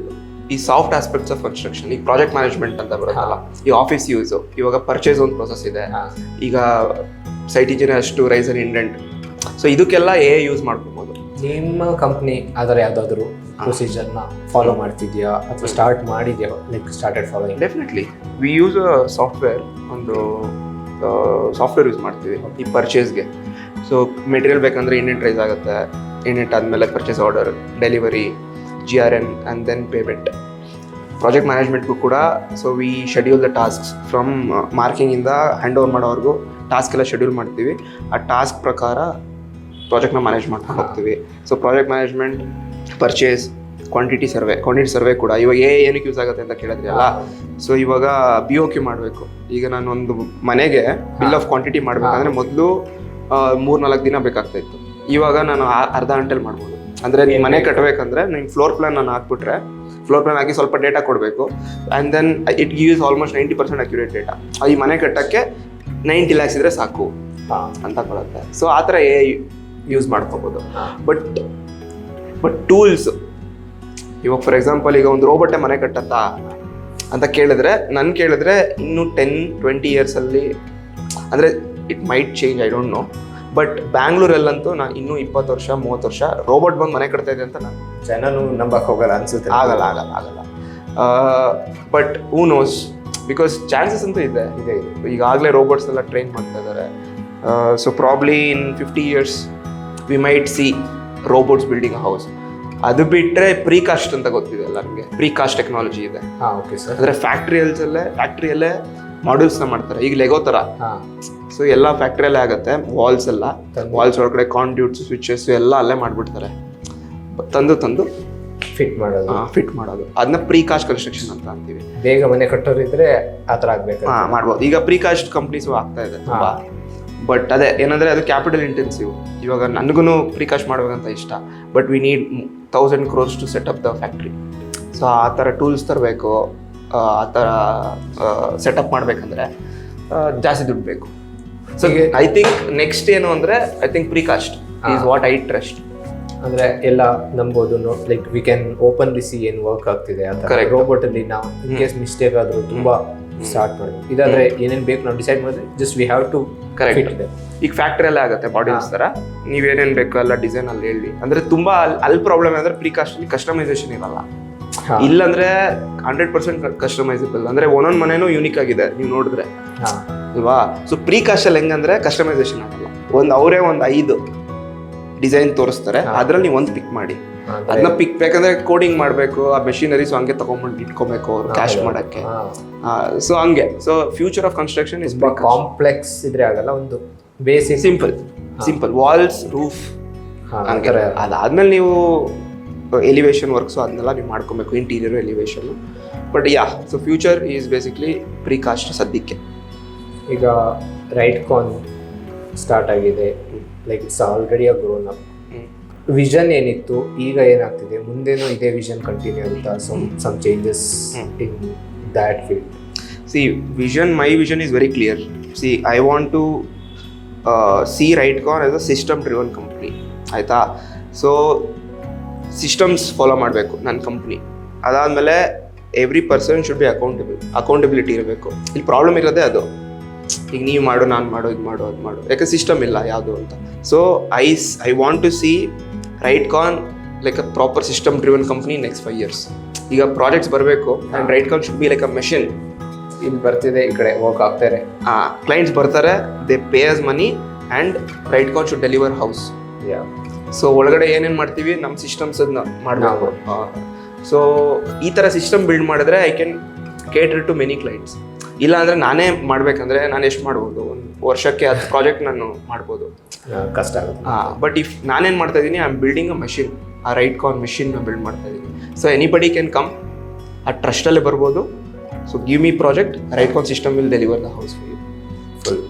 ಈ ಸಾಫ್ಟ್ ಆಸ್ಪೆಕ್ಟ್ಸ್ ಆಫ್ ಕನ್ಸ್ಟ್ರಕ್ಷನ್. ಈಗ ಪ್ರಾಜೆಕ್ಟ್ ಮ್ಯಾನೇಜ್ಮೆಂಟ್ ಅಂತ ಬರುತ್ತಲ್ಲ, ಈ ಆಫೀಸ್ ಯೂಸು, ಇವಾಗ ಪರ್ಚೇಸ್ ಒಂದು ಪ್ರೊಸೆಸ್ ಇದೆ, ಈಗ ಸೈಟ್ ಇಂಜಿನಿಯರ್ ಅಷ್ಟು ರೈಸ್ ಅಂಡ್ ಇಂಡೆಂಟ್, ಸೊ ಇದಕ್ಕೆಲ್ಲ ಎ ಐ ಯೂಸ್ ಮಾಡ್ಕೊಬೋದು. ನಿಮ್ಮ ಕಂಪ್ನಿ ಅದರ ಯಾವುದಾದ್ರೂ ಪ್ರೊಸೀಜರ್ನ ಫಾಲೋ ಮಾಡ್ತಿದ್ಯಾ ಅಥವಾ ಸ್ಟಾರ್ಟ್ ಮಾಡಿದ್ಯಾ, like started following? Definitely we use software, ಒಂದು ಸಾಫ್ಟ್ವೇರ್ ಯೂಸ್ ಮಾಡ್ತೀವಿ ಈ ಪರ್ಚೇಸ್ಗೆ. ಸೊ ಮೆಟೀರಿಯಲ್ ಬೇಕಂದ್ರೆ ಇಂಡೆಂಟ್ ರೈಸ್ ಆಗುತ್ತೆ, ಇಂಡೆಂಟ್ ಆದಮೇಲೆ purchase order, delivery, GRN and then payment. Project ಮ್ಯಾನೇಜ್ಮೆಂಟ್ಗೂ ಕೂಡ so we schedule the tasks from ಮಾರ್ಕಿಂಗಿಂದ ಹ್ಯಾಂಡ್ ಓವರ್ ಮಾಡೋವರೆಗೂ ಟಾಸ್ಕ್ ಎಲ್ಲ ಶೆಡ್ಯೂಲ್ ಮಾಡ್ತೀವಿ. ಆ ಟಾಸ್ಕ್ ಪ್ರಕಾರ ಪ್ರಾಜೆಕ್ಟ್ನ ಮ್ಯಾನೇಜ್ ಮಾಡ್ಕೊಂಡು ಹೋಗ್ತೀವಿ. So project management, purchase, quantity survey ಕೂಡ ಇವಾಗ ಏನಕ್ಕೆ ಯೂಸ್ ಆಗುತ್ತೆ ಅಂತ ಕೇಳಿದ್ರಿ ಅಲ್ಲ. ಸೊ ಇವಾಗ BOQ ಮಾಡಬೇಕು. ಈಗ ನಾನು ಒಂದು ಮನೆಗೆ ಬಿಲ್ ಆಫ್ ಕ್ವಾಂಟಿಟಿ ಮಾಡಬೇಕಂದ್ರೆ ಮೊದಲು 3-4 ದಿನ ಬೇಕಾಗ್ತಾ ಇತ್ತು. ಇವಾಗ ನಾನು ಅರ್ಧ ಗಂಟೆಲಿ ಮಾಡ್ಬೋದು. ಅಂದರೆ ನೀವು ಮನೆ ಕಟ್ಟಬೇಕಂದ್ರೆ ನಿಮ್ಮ ಫ್ಲೋರ್ ಪ್ಲಾನ್ ನಾನು ಹಾಕ್ಬಿಟ್ರೆ, ಫ್ಲೋರ್ ಪ್ಲಾನ್ ಹಾಕಿ ಸ್ವಲ್ಪ ಡೇಟಾ ಕೊಡಬೇಕು, and then it gives almost 90% accurate data. ಈ ಮನೆ ಕಟ್ಟಕ್ಕೆ 90 lakhs ಇದ್ರೆ ಸಾಕು ಅಂತ ಕೊಡುತ್ತೆ. ಸೊ ಆ ಥರ ಯೂಸ್ ಮಾಡ್ಕೋಬೋದು. ಬಟ್ ಟೂಲ್ಸ್, ಇವಾಗ ಫಾರ್ ಎಕ್ಸಾಂಪಲ್ ಈಗ ಒಂದು ರೋಬೋಟೇ ಮನೆ ಕಟ್ಟತ್ತಾ ಅಂತ ಕೇಳಿದ್ರೆ ಇನ್ನೂ 10-20 ಇಯರ್ಸಲ್ಲಿ, ಅಂದರೆ it might change, I don't know. But ಬ್ಯಾಂಗ್ಳೂರಲ್ಲಂತೂ ನಾನು ಇನ್ನೂ 20 ವರ್ಷ 30 ವರ್ಷ ರೋಬೋಟ್ ಬಂದು ಮನೆ ಕಟ್ತಾ ಇದೆ ಅಂತ ನಾನು ಜನನು ನಂಬಕ್ಕೆ ಹೋಗಲ್ಲ ಅನ್ಸುತ್ತೆ. ಆಗಲ್ಲ. But who knows, because chances ಅಂತೂ ಇದೆ. ಈಗಾಗಲೇ ರೋಬೋಟ್ಸ್ ಎಲ್ಲ ಟ್ರೈನ್ ಮಾಡ್ತಾ ಇದ್ದಾರೆ. So probably in 50 years we might C robots building a house. ಅದು ಬಿಟ್ಟರೆ ಪ್ರೀಕಾಸ್ಟ್ ಅಂತ ಗೊತ್ತಿದೆ ಅಲ್ಲ ನಮಗೆ, ಪ್ರೀಕಾಸ್ಟ್ ಟೆಕ್ನಾಲಜಿ ಇದೆ. Okay sir. ಅಂದರೆ ಫ್ಯಾಕ್ಟ್ರಿಯಲ್ಲೇ ಮಾಡ್ಯೂಲ್ಸ್ನ ಮಾಡ್ತಾರೆ, ಈಗ ಲೆಗೋ ಥರ. ಸೊ ಎಲ್ಲ ಫ್ಯಾಕ್ಟ್ರಿಯಲ್ಲೇ ಆಗುತ್ತೆ. ವಾಲ್ಸ್ ಒಳಗಡೆ ಕಾಂಡ್ಯೂಟ್ಸ್, ಸ್ವಿಚಸ್ ಎಲ್ಲ ಅಲ್ಲೇ ಮಾಡಿಬಿಡ್ತಾರೆ, ತಂದು ಫಿಟ್ ಮಾಡೋದು. ಅದನ್ನ ಪ್ರೀಕಾಸ್ಟ್ ಕನ್ಸ್ಟ್ರಕ್ಷನ್ ಅಂತ ಅಂತೀವಿ. ಬೇಗ ಮನೆ ಕಟ್ಟೋರಿದ್ರೆ ಆ ಥರ ಆಗ್ಬೇಕು, ಮಾಡ್ಬೋದು. ಈಗ ಪ್ರೀಕಾಸ್ಟ್ ಕಂಪ್ನೀಸು ಆಗ್ತಾ ಇದೆ ತುಂಬಾ. ಬಟ್ ಅದೇ ಏನಂದರೆ ಅದು ಕ್ಯಾಪಿಟಲ್ ಇಂಟೆನ್ಸಿವ್. ಇವಾಗ ನನಗೂ ಪ್ರೀಕಾಸ್ಟ್ ಮಾಡ್ಬೇಕಂತ ಇಷ್ಟ, but we need 1000 crores to set up the factory. So ಆ ಥರ ಟೂಲ್ಸ್ ತರಬೇಕು, ಆ ಥರ ಸೆಟಪ್ ಮಾಡಬೇಕಂದ್ರೆ ಜಾಸ್ತಿ ದುಡ್ಡು ಬೇಕು. ಸೊ ಐ ಥಿಂಕ್ ನೆಕ್ಸ್ಟ್ ಏನು ಅಂದರೆ precast is what I trust. ಅಂದರೆ ಎಲ್ಲ ನಂಬೋದು, like we can openly see ಏನು ವರ್ಕ್ ಆಗ್ತಿದೆ ಆ ಥರ. ರೋಬೋಟಲ್ಲಿ ನಾವು ಇನ್ ಕೇಸ್ ಮಿಸ್ಟೇಕ್ ಆದರೂ ತುಂಬ ಸ್ಟಾರ್ಟ್ ಮಾಡಬೇಕು. ಇದಾದರೆ ಏನೇನು ಬೇಕು ನಾವು ಡಿಸೈಡ್ ಮಾಡಿದ್ರೆ just we have to correct ಇದೆ. ಈಗ ಫ್ಯಾಕ್ಟ್ರಿಯಲ್ಲೇ ಆಗುತ್ತೆ ಮಾಡ್ಯೂಲ್ಸ್ ಥರ, ನೀವೇನೇನು ಬೇಕು ಎಲ್ಲ ಡಿಸೈನ್ ಅಲ್ಲಿ ಹೇಳಿ. ಅಂದರೆ ತುಂಬ ಅಲ್ಲಿ ಪ್ರಾಬ್ಲಮ್ ಅಂದರೆ ಪ್ರೀಕಾಸ್ಟಲ್ಲಿ ಕಸ್ಟಮೈಸೇಷನ್ ಇರಲ್ಲ. ಇಲ್ಲಾಂದ್ರೆ 100% ಕಸ್ಟಮೈಸಬಲ್. ಅಂದರೆ ಒಂದೊಂದು ಮನೆನೂ ಯೂನಿಕ್ ಆಗಿದೆ ನೀವು ನೋಡಿದ್ರೆ ಅಲ್ವಾ. ಸೊ ಪ್ರೀಕಾಸ್ಟಲ್ಲಿ ಹೆಂಗಂದ್ರೆ ಕಸ್ಟಮೈಸೇಷನ್ ಆಗಲ್ಲ. ಅವರೇ ಒಂದು 5 ಡಿಸೈನ್ ತೋರಿಸ್ತಾರೆ, ಅದ್ರಲ್ಲಿ ನೀವು ಒಂದು ಪಿಕ್ ಮಾಡಿ. ಅದನ್ನ ಪಿಕ್ ಬೇಕಂದ್ರೆ ಕೋಡಿಂಗ್ ಮಾಡಬೇಕು, ಆ ಮೆಷಿನರೀಸ್ ಹಂಗೆ ತಗೊಂಡ್ಬಂದು ಇಟ್ಕೋಬೇಕು ಅವ್ರು ಕ್ಯಾಶ್ ಮಾಡಕ್ಕೆ. ಸೊ ಹಂಗೆ. So future of construction is complex ಇದ್ರೆ ಆಗಲ್ಲ, ಒಂದು ಬೇಸಿಕ್ ಸಿಂಪಲ್ ವಾಲ್ಸ್, ರೂಫ್, ಹಂಗೆ. ಅದಾದ್ಮೇಲೆ ನೀವು ಎಲಿವೇಶನ್ ವರ್ಕ್ಸು ಅದನ್ನೆಲ್ಲ ನೀವು ಮಾಡ್ಕೊಬೇಕು, interior elevation. But so future is basically precast ಸದ್ಯಕ್ಕೆ. ಈಗ ರೈಟ್ ಕಾನ್ ಸ್ಟಾರ್ಟ್ ಆಗಿದೆ, like it's already a grown up. Vision ಏನಿತ್ತು, ಈಗ ಏನಾಗ್ತಿದೆ, ಮುಂದೇನೂ ಇದೇ ವಿಷನ್ ಕಂಟಿನ್ಯೂ ಆಗುತ್ತಾ? Some changes in that field? My vision is very clear. I want to see Right Con as a system driven company, ಆಯಿತಾ? ಸೊ ಸಿಸ್ಟಮ್ಸ್ ಫಾಲೋ ಮಾಡಬೇಕು ನನ್ನ ಕಂಪ್ನಿ. ಅದಾದಮೇಲೆ every person should be accountability ಇರಬೇಕು. ಇಲ್ಲಿ ಪ್ರಾಬ್ಲಮ್ ಇರೋದೇ ಅದು. ಈಗ ನೀವು ಮಾಡು, ನಾನು ಮಾಡು, ಇದು ಮಾಡು, ಅದು ಮಾಡು, ಯಾಕೆ ಸಿಸ್ಟಮ್ ಇಲ್ಲ ಯಾವುದು ಅಂತ. So I want to see Right Con like a proper system driven company next 5 years. ಈಗ ಪ್ರಾಜೆಕ್ಟ್ಸ್ ಬರಬೇಕು and Right Con should be like a machine. ಇಲ್ಲಿ ಬರ್ತಿದೆ, ಈ ಕಡೆ ವರ್ಕ್ ಆಗ್ತಾರೆ, ಕ್ಲೈಂಟ್ಸ್ ಬರ್ತಾರೆ, they pay us money and Right Con should deliver house. So ಒಳಗಡೆ ಏನೇನು ಮಾಡ್ತೀವಿ ನಮ್ಮ ಸಿಸ್ಟಮ್ಸ್ ಅದನ್ನ ಮಾಡಬೇಕು. ಸೊ ಈ ಥರ ಸಿಸ್ಟಮ್ ಬಿಲ್ಡ್ ಮಾಡಿದ್ರೆ I can cater to many clients. ಇಲ್ಲ ಅಂದರೆ ನಾನೇ ಮಾಡಬೇಕಂದ್ರೆ ನಾನು ಎಷ್ಟು ಮಾಡ್ಬೋದು, ಒಂದು ವರ್ಷಕ್ಕೆ 10 ಪ್ರಾಜೆಕ್ಟ್ ನಾನು ಮಾಡ್ಬೋದು, ಕಷ್ಟ ಆಗುತ್ತೆ. ಬಟ್ ಇಫ್ ನಾನೇನು ಮಾಡ್ತಾ ಇದ್ದೀನಿ, I am building a machine. ಆ ರೈಟ್ ಕಾನ್ ಮೆಷಿನ್ನ ಬಿಲ್ಡ್ ಮಾಡ್ತಾ ಇದ್ದೀನಿ. ಸೊ ಎನಿಬಡಿ ಕ್ಯಾನ್ ಕಮ್, ಆ ಟ್ರಸ್ಟಲ್ಲೇ ಬರ್ಬೋದು. So give me project, RightCon system will deliver the house for you full.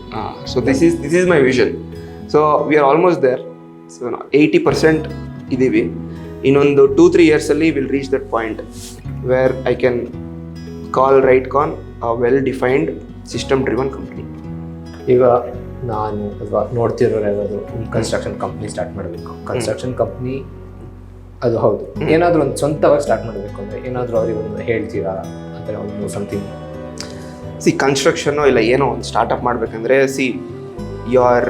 So this is my vision. So we are almost there. So 80% ಇದ್ದೀವಿ. ಇನ್ನೊಂದು 2-3 yearsಲ್ಲಿ will reach that point where I can call RightCon a well defined system driven company. ಈಗ ನಾನು ಅಥವಾ ನೋಡ್ತಿರೋರು ಯಾರಾದ್ರು ಒಂದು ಕನ್ಸ್ಟ್ರಕ್ಷನ್ ಕಂಪ್ನಿ ಸ್ಟಾರ್ಟ್ ಮಾಡಬೇಕು, ಕನ್ಸ್ಟ್ರಕ್ಷನ್ ಕಂಪ್ನಿ ಅದು ಹೌದು, ಏನಾದರೂ ಒಂದು ಸ್ವಂತವಾಗಿ ಸ್ಟಾರ್ಟ್ ಮಾಡಬೇಕು ಅಂದರೆ ಏನಾದರೂ ಅವ್ರಿಗೆ ಒಂದು ಹೇಳ್ತೀರಾ ಅಂದರೆ ಒಂದು ಸಮಥಿಂಗ್? ಕನ್ಸ್ಟ್ರಕ್ಷನ್ನು ಇಲ್ಲ ಏನೋ ಒಂದು ಸ್ಟಾರ್ಟಪ್ ಮಾಡಬೇಕಂದ್ರೆ ಯುವರ್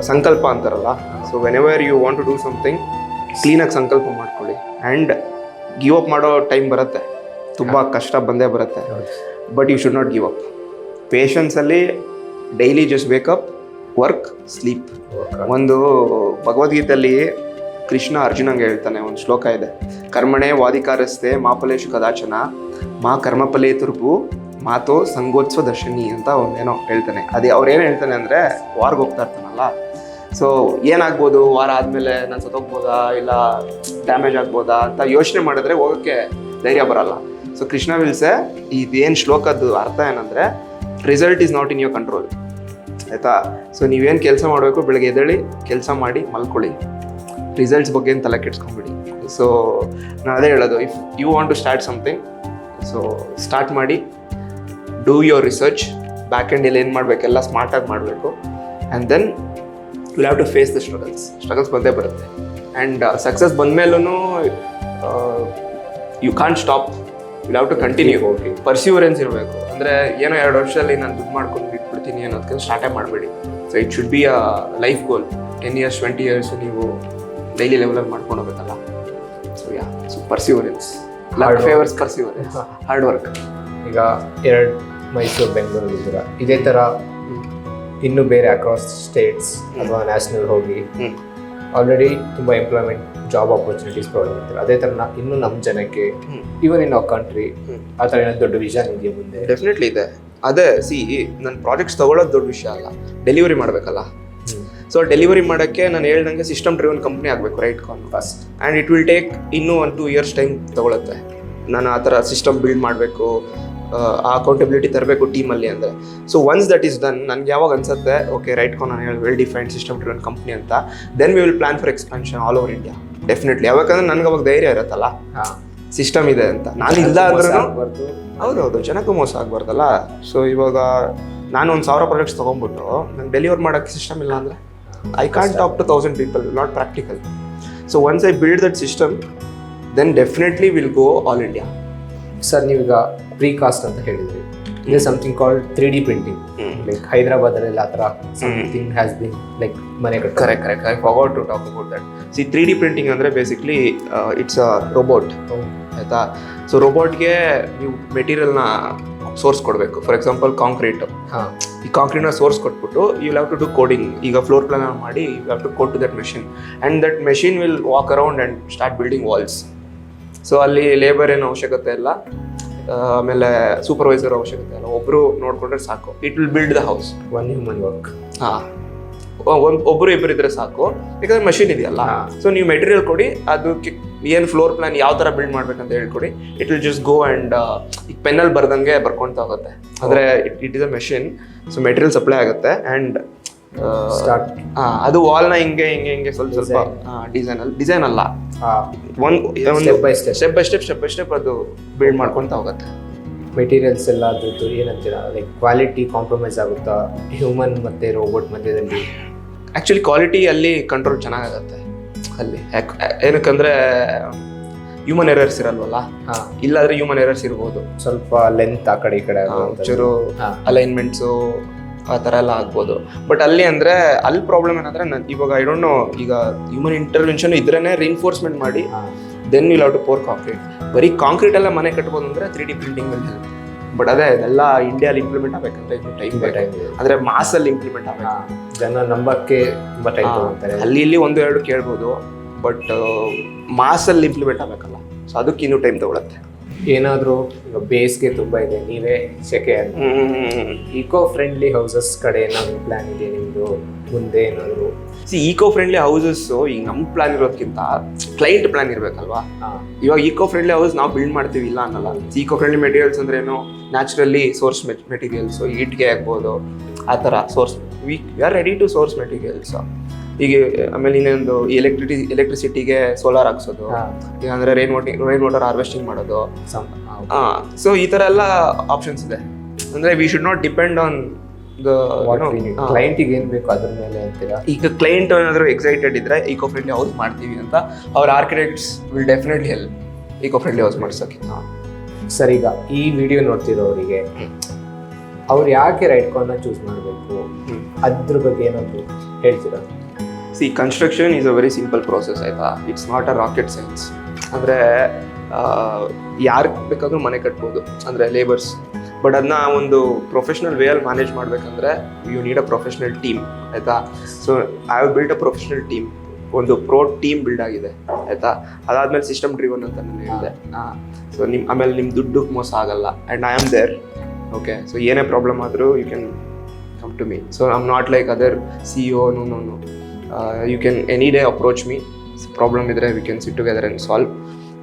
ಸಂಕಲ್ಪ ಅಂತಾರಲ್ಲ. So whenever you want to do something ಕ್ಲೀನಾಗಿ ಸಂಕಲ್ಪ ಮಾಡ್ಕೊಳ್ಳಿ. ಆ್ಯಂಡ್ ಗಿವ್ ಅಪ್ ಮಾಡೋ ಟೈಮ್ ಬರುತ್ತೆ, ತುಂಬ ಕಷ್ಟ ಬಂದೇ ಬರುತ್ತೆ, but you should not give up. ಪೇಷನ್ಸಲ್ಲಿ daily just wake up, work, sleep. ಒಂದು ಭಗವದ್ಗೀತೆಯಲ್ಲಿ ಕೃಷ್ಣ ಅರ್ಜುನಂಗೆ ಹೇಳ್ತಾನೆ, ಒಂದು ಶ್ಲೋಕ ಇದೆ, ಕರ್ಮಣೆ ವಾದಿಕಾರಸ್ತೆ ಮಾಫಲೇಶು ಕದಾಚನ ಮಾ ಕರ್ಮಫಲೇ ತುರ್ಪು ಮಾತೋ ಸಂಗೋತ್ಸವ ದರ್ಶನಿ ಅಂತ ಒಂದೇನೋ ಹೇಳ್ತಾನೆ. ಅದೇ ಅವ್ರೇನು ಹೇಳ್ತಾನೆ ಅಂದರೆ ವಾರ್ಗೆ ಹೋಗ್ತಾ ಇರ್ತಾನಲ್ಲ, ಸೊ ಏನಾಗ್ಬೋದು, ವಾರ ಆದಮೇಲೆ ನಾನು ಸತ್ತೋಗ್ಬೋದಾ ಇಲ್ಲ ಡ್ಯಾಮೇಜ್ ಆಗ್ಬೋದಾ ಅಂತ ಯೋಚನೆ ಮಾಡಿದ್ರೆ ಹೋಗೋಕ್ಕೆ ಧೈರ್ಯ ಬರಲ್ಲ. ಸೊ ಕೃಷ್ಣ ವಿಲ್ಸೆ ಇದೇನು ಶ್ಲೋಕದ್ದು ಅರ್ಥ ಏನಂದರೆ result is not in your control, ಆಯಿತಾ? ಸೊ ನೀವೇನು ಕೆಲಸ ಮಾಡಬೇಕು, ಬೆಳಗ್ಗೆ ಎದ್ದೇಳಿ ಕೆಲಸ ಮಾಡಿ ಮಲ್ಕೊಳ್ಳಿ, ರಿಸಲ್ಟ್ಸ್ ಬಗ್ಗೆ ಏನು ತಲೆ ಕೆಡ್ಸ್ಕೊಂಬಿಡಿ. ಸೊ ನಾನು ಅದೇ ಹೇಳೋದು, if you want to start something, so start ಮಾಡಿ, ಡೂ ಯುವರ್ ರಿಸರ್ಚ್, ಬ್ಯಾಕ್ ಎಂಡಲ್ಲಿ ಏನು ಮಾಡಬೇಕೆಲ್ಲ ಸ್ಮಾರ್ಟಾಗಿ ಮಾಡಬೇಕು. And then will have to face the struggles ಬಂದೇ ಬರುತ್ತೆ. ಆ್ಯಂಡ್ ಸಕ್ಸಸ್ ಬಂದಮೇಲೂ you can't stop, will have to continue. Perseverance ಇರಬೇಕು. ಅಂದರೆ ಏನೋ 2 ವರ್ಷದಲ್ಲಿ ನಾನು ದುಡ್ಡು ಮಾಡ್ಕೊಂಡು ಬಿಟ್ಬಿಡ್ತೀನಿ ಅನ್ನೋದಕ್ಕೆ ಸ್ಟಾರ್ಟೇ ಮಾಡಬೇಡಿ. So it should be a life goal. 10 years 20 years ನೀವು ಡೈಲಿ ಲೆವೆಲಲ್ಲಿ ಮಾಡ್ಕೊಂಡು ಹೋಗ್ಬೇಕಲ್ಲ. So perseverance, luck favours perseverance, hard work. ಈಗ 2 ಮೈಸೂರು ಬೆಂಗಳೂರು ಇದ್ದೀರಾ, ಇದೇ ಥರ ಇನ್ನೂ ಬೇರೆ ಅಕ್ರಾಸ್ ಸ್ಟೇಟ್ಸ್ ಅಥವಾ ನ್ಯಾಷನಲ್ ಹೋಗಿ ಆಲ್ರೆಡಿ ತುಂಬ ಎಂಪ್ಲಾಯ್ಮೆಂಟ್ ಜಾಬ್ ಆಪರ್ಚುನಿಟೀಸ್ ಪ್ರಾಬ್ಲಮ್ ಇರ್ತಾರೆ. ಅದೇ ಥರ ಇನ್ನೂ ನಮ್ಮ ಜನಕ್ಕೆ ಇವನ್ ಇನ್ ಅವರ್ ಕಂಟ್ರಿ ಆ ಥರ ಏನೋ ದೊಡ್ಡ ವಿಷನ್ ಇದೆಯಾ ಮುಂದೆ? ಡೆಫಿನೆಟ್ಲಿ ಇದೆ. ಅದೇ ನನ್ನ ಪ್ರಾಜೆಕ್ಟ್ಸ್ ತೊಗೊಳೋದು ದೊಡ್ಡ ವಿಷಯ ಅಲ್ಲ, ಡೆಲಿವರಿ ಮಾಡಬೇಕಲ್ಲ. ಸೊ ಡೆಲಿವರಿ ಮಾಡೋಕ್ಕೆ ನಾನು ಹೇಳ್ದಂಗೆ ಸಿಸ್ಟಮ್ ಡ್ರಿವನ್ ಕಂಪ್ನಿ ಆಗಬೇಕು, RightCon first. And it will take ಇನ್ನೂ 1-2 years ಟೈಮ್ ತೊಗೊಳುತ್ತೆ. ನಾನು ಆ ಥರ ಸಿಸ್ಟಮ್ ಬಿಲ್ಡ್ ಮಾಡಬೇಕು, ಆ ಅಕೌಂಟಬಿಲಿಟಿ ತರಬೇಕು ಟೀಮಲ್ಲಿ ಅಂದರೆ. So once that is done, ನನಗೆ ಯಾವಾಗ ಅನ್ಸುತ್ತೆ ಓಕೆ ರೈಟ್ಕಾನ್ ನಾನು ಹೇಳಿ well defined system driven company ಅಂತ, then we will plan for expansion all over India. Definitely. ಯಾವಾಗಂದ್ರೆ ನನಗೆ ಅವಾಗ ಧೈರ್ಯ ಇರುತ್ತಲ್ಲ, ಸಿಸ್ಟಮ್ ಇದೆ ಅಂತ. ನಾನು ಇಲ್ಲ ಅಂದ್ರೂ ಹೌದೌದು, ಜನಕ್ಕೂ ಮೋಸ ಆಗ್ಬಾರ್ದಲ್ಲ. ಸೊ ಇವಾಗ ನಾನು ಒಂದು 1000 ಪ್ರಾಡಕ್ಟ್ಸ್ ತೊಗೊಂಡ್ಬಿಟ್ಟು ನಂಗೆ ಡೆಲಿವರ್ ಮಾಡೋಕ್ಕೆ ಸಿಸ್ಟಮ್ ಇಲ್ಲ ಅಂದರೆ I can't talk to 1000 people, not practical. So once I build that system, then definitely will go all India. Sir ನೀವೀಗ ಪ್ರೀಕಾಸ್ಟ್ ಅಂತ ಹೇಳಿದ್ರಿ, ಇದೆ something called 3D printing. Like ಹೈದರಾಬಾದಲ್ಲಿ ಆ ಥರ ಸಮಥಿಂಗ್ ಹ್ಯಾಸ್ ಬಿನ್ ಲೈಕ್ ಮನೆ ಕಟ್ಟ. Correct. I forgot to talk about that. 3D printing ಅಂದರೆ ಬೇಸಿಕ್ಲಿ ಇಟ್ಸ್ ಅ ರೋಬೋಟ್, ಆಯಿತಾ? ಸೊ ರೋಬೋಟ್ಗೆ ನೀವು ಮೆಟೀರಿಯಲ್ನ ಸೋರ್ಸ್ ಕೊಡಬೇಕು. ಫಾರ್ ಎಕ್ಸಾಂಪಲ್ ಕಾಂಕ್ರೀಟು, ಈ ಕಾಂಕ್ರೀಟ್ನ ಸೋರ್ಸ್ ಕೊಟ್ಬಿಟ್ಟು you have to do coding. ಈಗ ಫ್ಲೋರ್ ಪ್ಲಾನ್ ಮಾಡಿ you have to code to that machine, and that machine will walk around and start building walls. So ಅಲ್ಲಿ ಲೇಬರ್ ಏನು ಅವಶ್ಯಕತೆ ಇಲ್ಲ, ಆಮೇಲೆ ಸೂಪರ್ವೈಸರ್ ಅವಶ್ಯಕತೆ ಇಲ್ಲ, ಒಬ್ಬರು ನೋಡಿಕೊಂಡ್ರೆ ಸಾಕು. It will build the house. One human work. ಒಬ್ಬರು ಇಬ್ಬರು ಇದ್ರೆ ಸಾಕು, ಯಾಕಂದ್ರೆ ಮಷಿನ್ ಇದೆಯಲ್ಲ. ಸೊ ನೀವು ಮೆಟೀರಿಯಲ್ ಕೊಡಿ, ಅದಕ್ಕೆ ಏನು ಫ್ಲೋರ್ ಪ್ಲಾನ್ ಯಾವ ಥರ ಬಿಲ್ಡ್ ಮಾಡ್ಬೇಕಂತ ಹೇಳ್ಕೊಡಿ, it will just go and ಈಗ ಪೆನ್ನಲ್ಲಿ ಬರ್ದಂಗೆ ಬರ್ಕೊಳ್ತಾ ಹೋಗುತ್ತೆ. ಅಂದರೆ it is a machine. So material supply ಆಗುತ್ತೆ ಆ್ಯಂಡ್ ಅದು ವಾಲ್ನ ಹಿಂಗೆ ಸ್ವಲ್ಪ ಡಿಸೈನ್ ಅಲ್ಲ, ಸ್ಟೆಪ್ ಬೈ ಸ್ಟೆಪ್ ಅದು ಬಿಲ್ಡ್ ಮಾಡ್ಕೊಳ್ತಾ ಹೋಗುತ್ತೆ. ಮೆಟೀರಿಯಲ್ಸ್ ಎಲ್ಲ ಅದ್ರದ್ದು ಏನಂತೀರಾ, ಲೈಕ್ ಕ್ವಾಲಿಟಿ ಕಾಂಪ್ರಮೈಸ್ ಆಗುತ್ತಾ ಹ್ಯೂಮನ್ ಮತ್ತು ರೋಬೋಟ್ ಮಧ್ಯದಲ್ಲಿ? ಆ್ಯಕ್ಚುಲಿ ಕ್ವಾಲಿಟಿ ಅಲ್ಲಿ ಕಂಟ್ರೋಲ್ ಚೆನ್ನಾಗಾಗತ್ತೆ ಅಲ್ಲಿ. ಏನಕ್ಕಂದರೆ ಹ್ಯೂಮನ್ ಎರರ್ಸ್ ಇರಲ್ವಲ್ಲ. ಇಲ್ಲಾಂದರೆ ಹ್ಯೂಮನ್ ಎರರ್ಸ್ ಇರ್ಬೋದು, ಸ್ವಲ್ಪ ಲೆಂತ್ ಆ ಕಡೆ ಈ ಕಡೆ ಚೂರು ಅಲೈನ್ಮೆಂಟ್ಸು ಆ ಥರ ಎಲ್ಲ ಆಗ್ಬೋದು. ಬಟ್ ಅಲ್ಲಿ ಅಂದರೆ ಅಲ್ಲಿ ಪ್ರಾಬ್ಲಮ್ ಏನಂದರೆ ಇವಾಗ ಐ ಡೋಂಟ್ ನೋ, ಈಗ ಹ್ಯೂಮನ್ ಇಂಟರ್ವೆನ್ಷನ್ ಇದ್ರೇ ರಿಇನ್ಫೋರ್ಸ್ಮೆಂಟ್ ಮಾಡಿ then will have to pour concrete. ಬರೀ ಕಾಂಕ್ರೀಟ್ ಎಲ್ಲ ಮನೆ ಕಟ್ಬೋದು ಅಂದರೆ 3D ಪ್ರಿಂಟಿಂಗ್ ಮೇಲೆ ಹೆಲ್ಪ್. ಬಟ್ ಅದೇ ಇದೆಲ್ಲ ಇಂಡಿಯಾಲಿ ಇಂಪ್ಲಿಮೆಂಟ್ ಆಗಬೇಕಂತ ಇನ್ನೂ ಟೈಮ್ ಬೇಕಾಗಿದೆ. ಅಂದರೆ ಮಾಸಲ್ಲಿ ಇಂಪ್ಲಿಮೆಂಟ್ ಆಗಬೇಕು. ಜನ ನಂಬಕ್ಕೆ ತುಂಬ ಟೈಮ್ ತಗೊಳ್ತಾರೆ. ಅಲ್ಲಿ ಇಲ್ಲಿ 1-2 ಕೇಳ್ಬೋದು, ಬಟ್ ಮಾಸಲ್ಲಿ ಇಂಪ್ಲಿಮೆಂಟ್ ಆಗಬೇಕಲ್ಲ, ಸೊ ಅದಕ್ಕೆ ಇನ್ನೂ ಟೈಮ್ ತಗೊಳುತ್ತೆ. ಏನಾದರೂ ಈಗ ಬೇಸ್ಗೆ ತುಂಬ ಇದೆ, ನೀವೇ ಸೆಕೆ ಈಕೋ ಫ್ರೆಂಡ್ಲಿ ಹೌಸಸ್ ಕಡೆ ಏನಾದರೂ ಪ್ಲ್ಯಾನ್ ಇದೆ ನಿಮ್ಮದು ಮುಂದೆ ಏನಾದರೂ? ಈಕೋ ಫ್ರೆಂಡ್ಲಿ ಹೌಸಸ್ಸು ಈಗ ನಮ್ಮ ಪ್ಲಾನ್ ಇರೋದಕ್ಕಿಂತ ಕ್ಲೈಂಟ್ ಪ್ಲಾನ್ ಇರಬೇಕಲ್ವಾ. ಇವಾಗ ಈಕೋ ಫ್ರೆಂಡ್ಲಿ ಹೌಸ್ ನಾವು ಬಿಲ್ಡ್ ಮಾಡ್ತೀವಿ ಇಲ್ಲ ಅನ್ನಲ್ಲ. ಈಕೋ ಫ್ರೆಂಡ್ಲಿ ಮೆಟೀರಿಯಲ್ಸ್ ಅಂದ್ರೆ ಏನು, ನ್ಯಾಚುರಲಿ ಸೋರ್ಸ್ ಮೆಟೀರಿಯಲ್ಸು, ಇಟ್ಗೆ ಆಗ್ಬೋದು, ಆ ಥರ source we are ready to source materials. ಈಗ ಆಮೇಲೆ ಇನ್ನೊಂದು ಎಲೆಕ್ಟ್ರಿಸಿಟಿಗೆ ಸೋಲಾರ್ ಹಾಕ್ಸೋದು, ಅಂದರೆ ರೈನ್ ವಾಟರ್ ಹಾರ್ವೆಸ್ಟಿಂಗ್ ಮಾಡೋದು, ಸೊ ಈ ಥರ ಎಲ್ಲ ಆಪ್ಷನ್ಸ್ ಇದೆ. ಅಂದರೆ we should not depend on the ಕ್ಲೈಂಟಿಗೆ ಏನು ಬೇಕು ಅದ್ರ ಮೇಲೆ ಅಂತೀರಾ? ಈಗ ಕ್ಲೈಂಟ್ ಏನಾದರೂ ಎಕ್ಸೈಟೆಡ್ ಇದ್ದರೆ ಈಕೋ ಫ್ರೆಂಡ್ಲಿ ಹೌಸ್ ಮಾಡ್ತೀವಿ ಅಂತ ಅವ್ರ architects will definitely help eco friendly house ಮಾಡ್ಸೋಕ್ಕೆ. ಸರ್, ಈಗ ಈ ವಿಡಿಯೋ ನೋಡ್ತಿರೋರಿಗೆ ಅವ್ರು ಯಾಕೆ ರೈಡ್ಕಾನ್ನ ಚೂಸ್ ಮಾಡಬೇಕು ಅದ್ರ ಬಗ್ಗೆ ಏನಾದರೂ ಹೇಳ್ತೀರಾ? See, construction is a very simple process ಆಯಿತಾ. It's not a rocket science. ಅಂದರೆ ಯಾರು ಬೇಕಾದರೂ ಮನೆ ಕಟ್ಬೋದು, ಅಂದರೆ ಲೇಬರ್ಸ್. ಬಟ್ ಅದನ್ನ ಒಂದು ಪ್ರೊಫೆಷ್ನಲ್ ವೇಯಲ್ಲಿ ಮ್ಯಾನೇಜ್ ಮಾಡಬೇಕಂದ್ರೆ you need a professional team, ಆಯಿತಾ. So I have built a professional team, ಒಂದು ಪ್ರೋ ಟೀಮ್ ಬಿಲ್ಡ್ ಆಗಿದೆ, ಆಯಿತಾ. ಅದಾದಮೇಲೆ ಸಿಸ್ಟಮ್ ಡ್ರಿವನ್ ಅಂತ ನಾನು ಹೇಳಿದೆ. ಸೊ ಆಮೇಲೆ ನಿಮ್ಮ ದುಡ್ಡು ಮೋಸ ಆಗಲ್ಲ, and I am there. Okay, so ಏನೇ ಪ್ರಾಬ್ಲಮ್ ಆದರೂ you can come to me. So I am not like other CEO. No. You can any day approach me. Problem ಇದ್ದರೆ we can sit together and solve.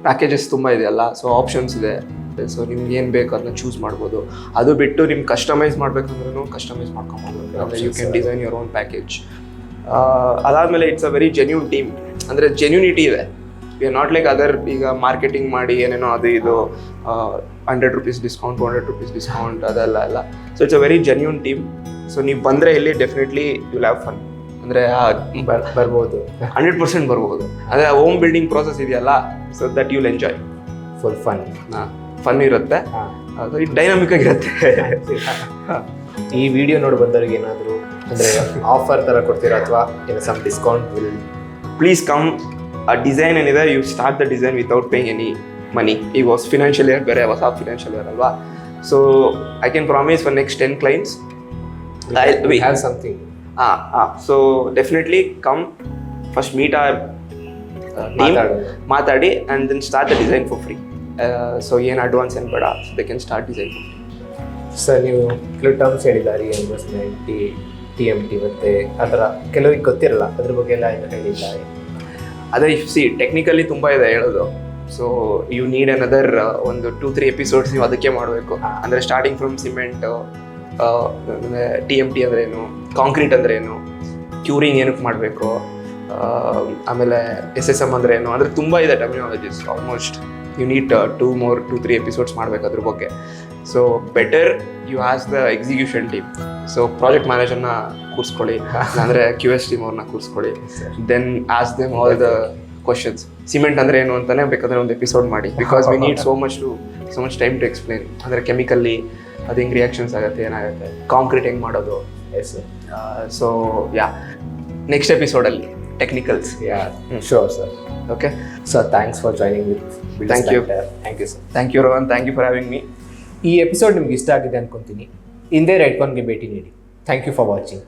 Packages ತುಂಬ ಇದೆಯಲ್ಲ, ಸೊ ಆಪ್ಷನ್ಸ್ ಇದೆ. ಸೊ ನಿಮ್ಗೆ ಏನು ಬೇಕು ಅದನ್ನ ಚೂಸ್ ಮಾಡ್ಬೋದು. ಅದು ಬಿಟ್ಟು ನಿಮ್ಗೆ ಕಸ್ಟಮೈಸ್ ಮಾಡ್ಬೇಕಂದ್ರೂ ಕಸ್ಟಮೈಸ್ ಮಾಡ್ಕೊಬೋದು. ಅಂದರೆ you can design your own package. ಅದಾದಮೇಲೆ it's a very genuine team, ಅಂದರೆ ಜೆನ್ಯೂನಿಟಿ ಇದೆ. We are not like other ಈಗ ಮಾರ್ಕೆಟಿಂಗ್ ಮಾಡಿ ಏನೇನೋ ಅದು ಇದು ₹100 ಡಿಸ್ಕೌಂಟ್, ₹200 ಡಿಸ್ಕೌಂಟ್ ಅದೆಲ್ಲ ಅಲ್ಲ. So it's a very genuine team. So ನೀವು ಬಂದರೆ ಇಲ್ಲಿ definitely you will have fun. ಅಂದರೆ ಬರ್ಬೋದು, 100% ಬರ್ಬೋದು. ಅಂದರೆ ಹೋಮ್ ಬಿಲ್ಡಿಂಗ್ ಪ್ರೋಸೆಸ್ ಇದೆಯಲ್ಲ, so that you'll enjoy. Full fun ಇರುತ್ತೆ, ಡೈನಾಮಿಕ್ ಆಗಿರುತ್ತೆ. ಈ ವಿಡಿಯೋ ನೋಡಿ ಬಂದವ್ರಿಗೆ ಏನಾದರೂ ಅಂದರೆ ಆಫರ್ ಥರ ಕೊಡ್ತೀರಾ ಅಥವಾ ಏನೋ some discount will? Please come. ಆ ಡಿಸೈನ್ ಏನಿದೆ, you start the design without paying any money. ಈಗ ಫಿನಾನ್ಷಿಯಲ್ ಇಯರ್ ಬೇರೆ, ಹೊಸ ಫಿನಾನ್ಷಿಯಲ್ ಇಯರ್ ಅಲ್ವಾ. So I can promise for next 10 clients we have something. So definitely come, first meet our team, ಮಾತಾಡಿ, and then start the design for free. So ಏನು ಅಡ್ವಾನ್ಸ್ ಏನು ಬೇಡ, so they can start design for free. Sir, ನೀವು ಕೆಲವು ಟರ್ಮ್ಸ್ ಹೇಳಿದ್ದಾರೆ, ಇನ್ವೆಸ್ಟ್ಮೆಂಟ್, TMT ಮತ್ತು ಆ ಥರ ಕೆಲವರಿಗೆ ಗೊತ್ತಿರಲ್ಲ, ಅದ್ರ ಬಗ್ಗೆ ಎಲ್ಲ ಏನು ಹೇಳಿದ್ದಾರೆ? ಅದೇ ಟೆಕ್ನಿಕಲಿ ತುಂಬ ಇದೆ ಹೇಳೋದು. ಸೊ ಯು ನೀಡ್ ಅನದರ್ ಒಂದು 2-3 ಎಪಿಸೋಡ್ಸ್ ನೀವು ಅದಕ್ಕೆ ಮಾಡಬೇಕು. ಅಂದರೆ ಸ್ಟಾರ್ಟಿಂಗ್ ಫ್ರಮ್ ಸಿಮೆಂಟ್, TMT ಅಂದ್ರೆ ಏನು, ಕಾಂಕ್ರೀಟ್ ಅಂದ್ರೆ ಏನು, ಕ್ಯೂರಿಂಗ್ ಏನಕ್ಕೆ ಮಾಡಬೇಕು, ಆಮೇಲೆ SSM ಅಂದ್ರೆ ಏನು, ಅಂದರೆ ತುಂಬ ಇದೆ terminologies. Almost you need 2-3 episodes ಮಾಡಬೇಕು ಅದ್ರ ಬಗ್ಗೆ. So better you ask the execution team. So project ಮ್ಯಾನೇಜರ್ನ ಕೂರಿಸ್ಕೊಳ್ಳಿ, ಅಂದರೆ QS ಟೀಮ್ ಅವ್ರನ್ನ ಕೂರಿಸ್ಕೊಳ್ಳಿ. Then ask them all the questions. Cement ಅಂದರೆ ಏನು ಅಂತಲೇ ಬೇಕಾದ್ರೆ ಒಂದು ಎಪಿಸೋಡ್ ಮಾಡಿ, because we need so much time to explain. ಅಂದರೆ ಕೆಮಿಕಲ್ಲಿ ಅದು ಹೆಂಗೆ ರಿಯಾಕ್ಷನ್ಸ್ ಆಗುತ್ತೆ, ಏನಾಗುತ್ತೆ, ಕಾಂಕ್ರೀಟ್ ಹೆಂಗೆ ಮಾಡೋದು. ಸೊ ನೆಕ್ಸ್ಟ್ ಎಪಿಸೋಡಲ್ಲಿ technicals. Sure sir. Okay sir, thanks for joining with. Thank you sir. Thank you Rohan, thank you for having me. ಈ ಎಪಿಸೋಡ್ ನಿಮ್ಗೆ ಇಷ್ಟ ಆಗಿದೆ ಅನ್ಕೊತೀನಿ. ಹಿಂದೆ ರೈಡ್ಕಾನ್ಗೆ ಭೇಟಿ ನೀಡಿ. Thank you for watching.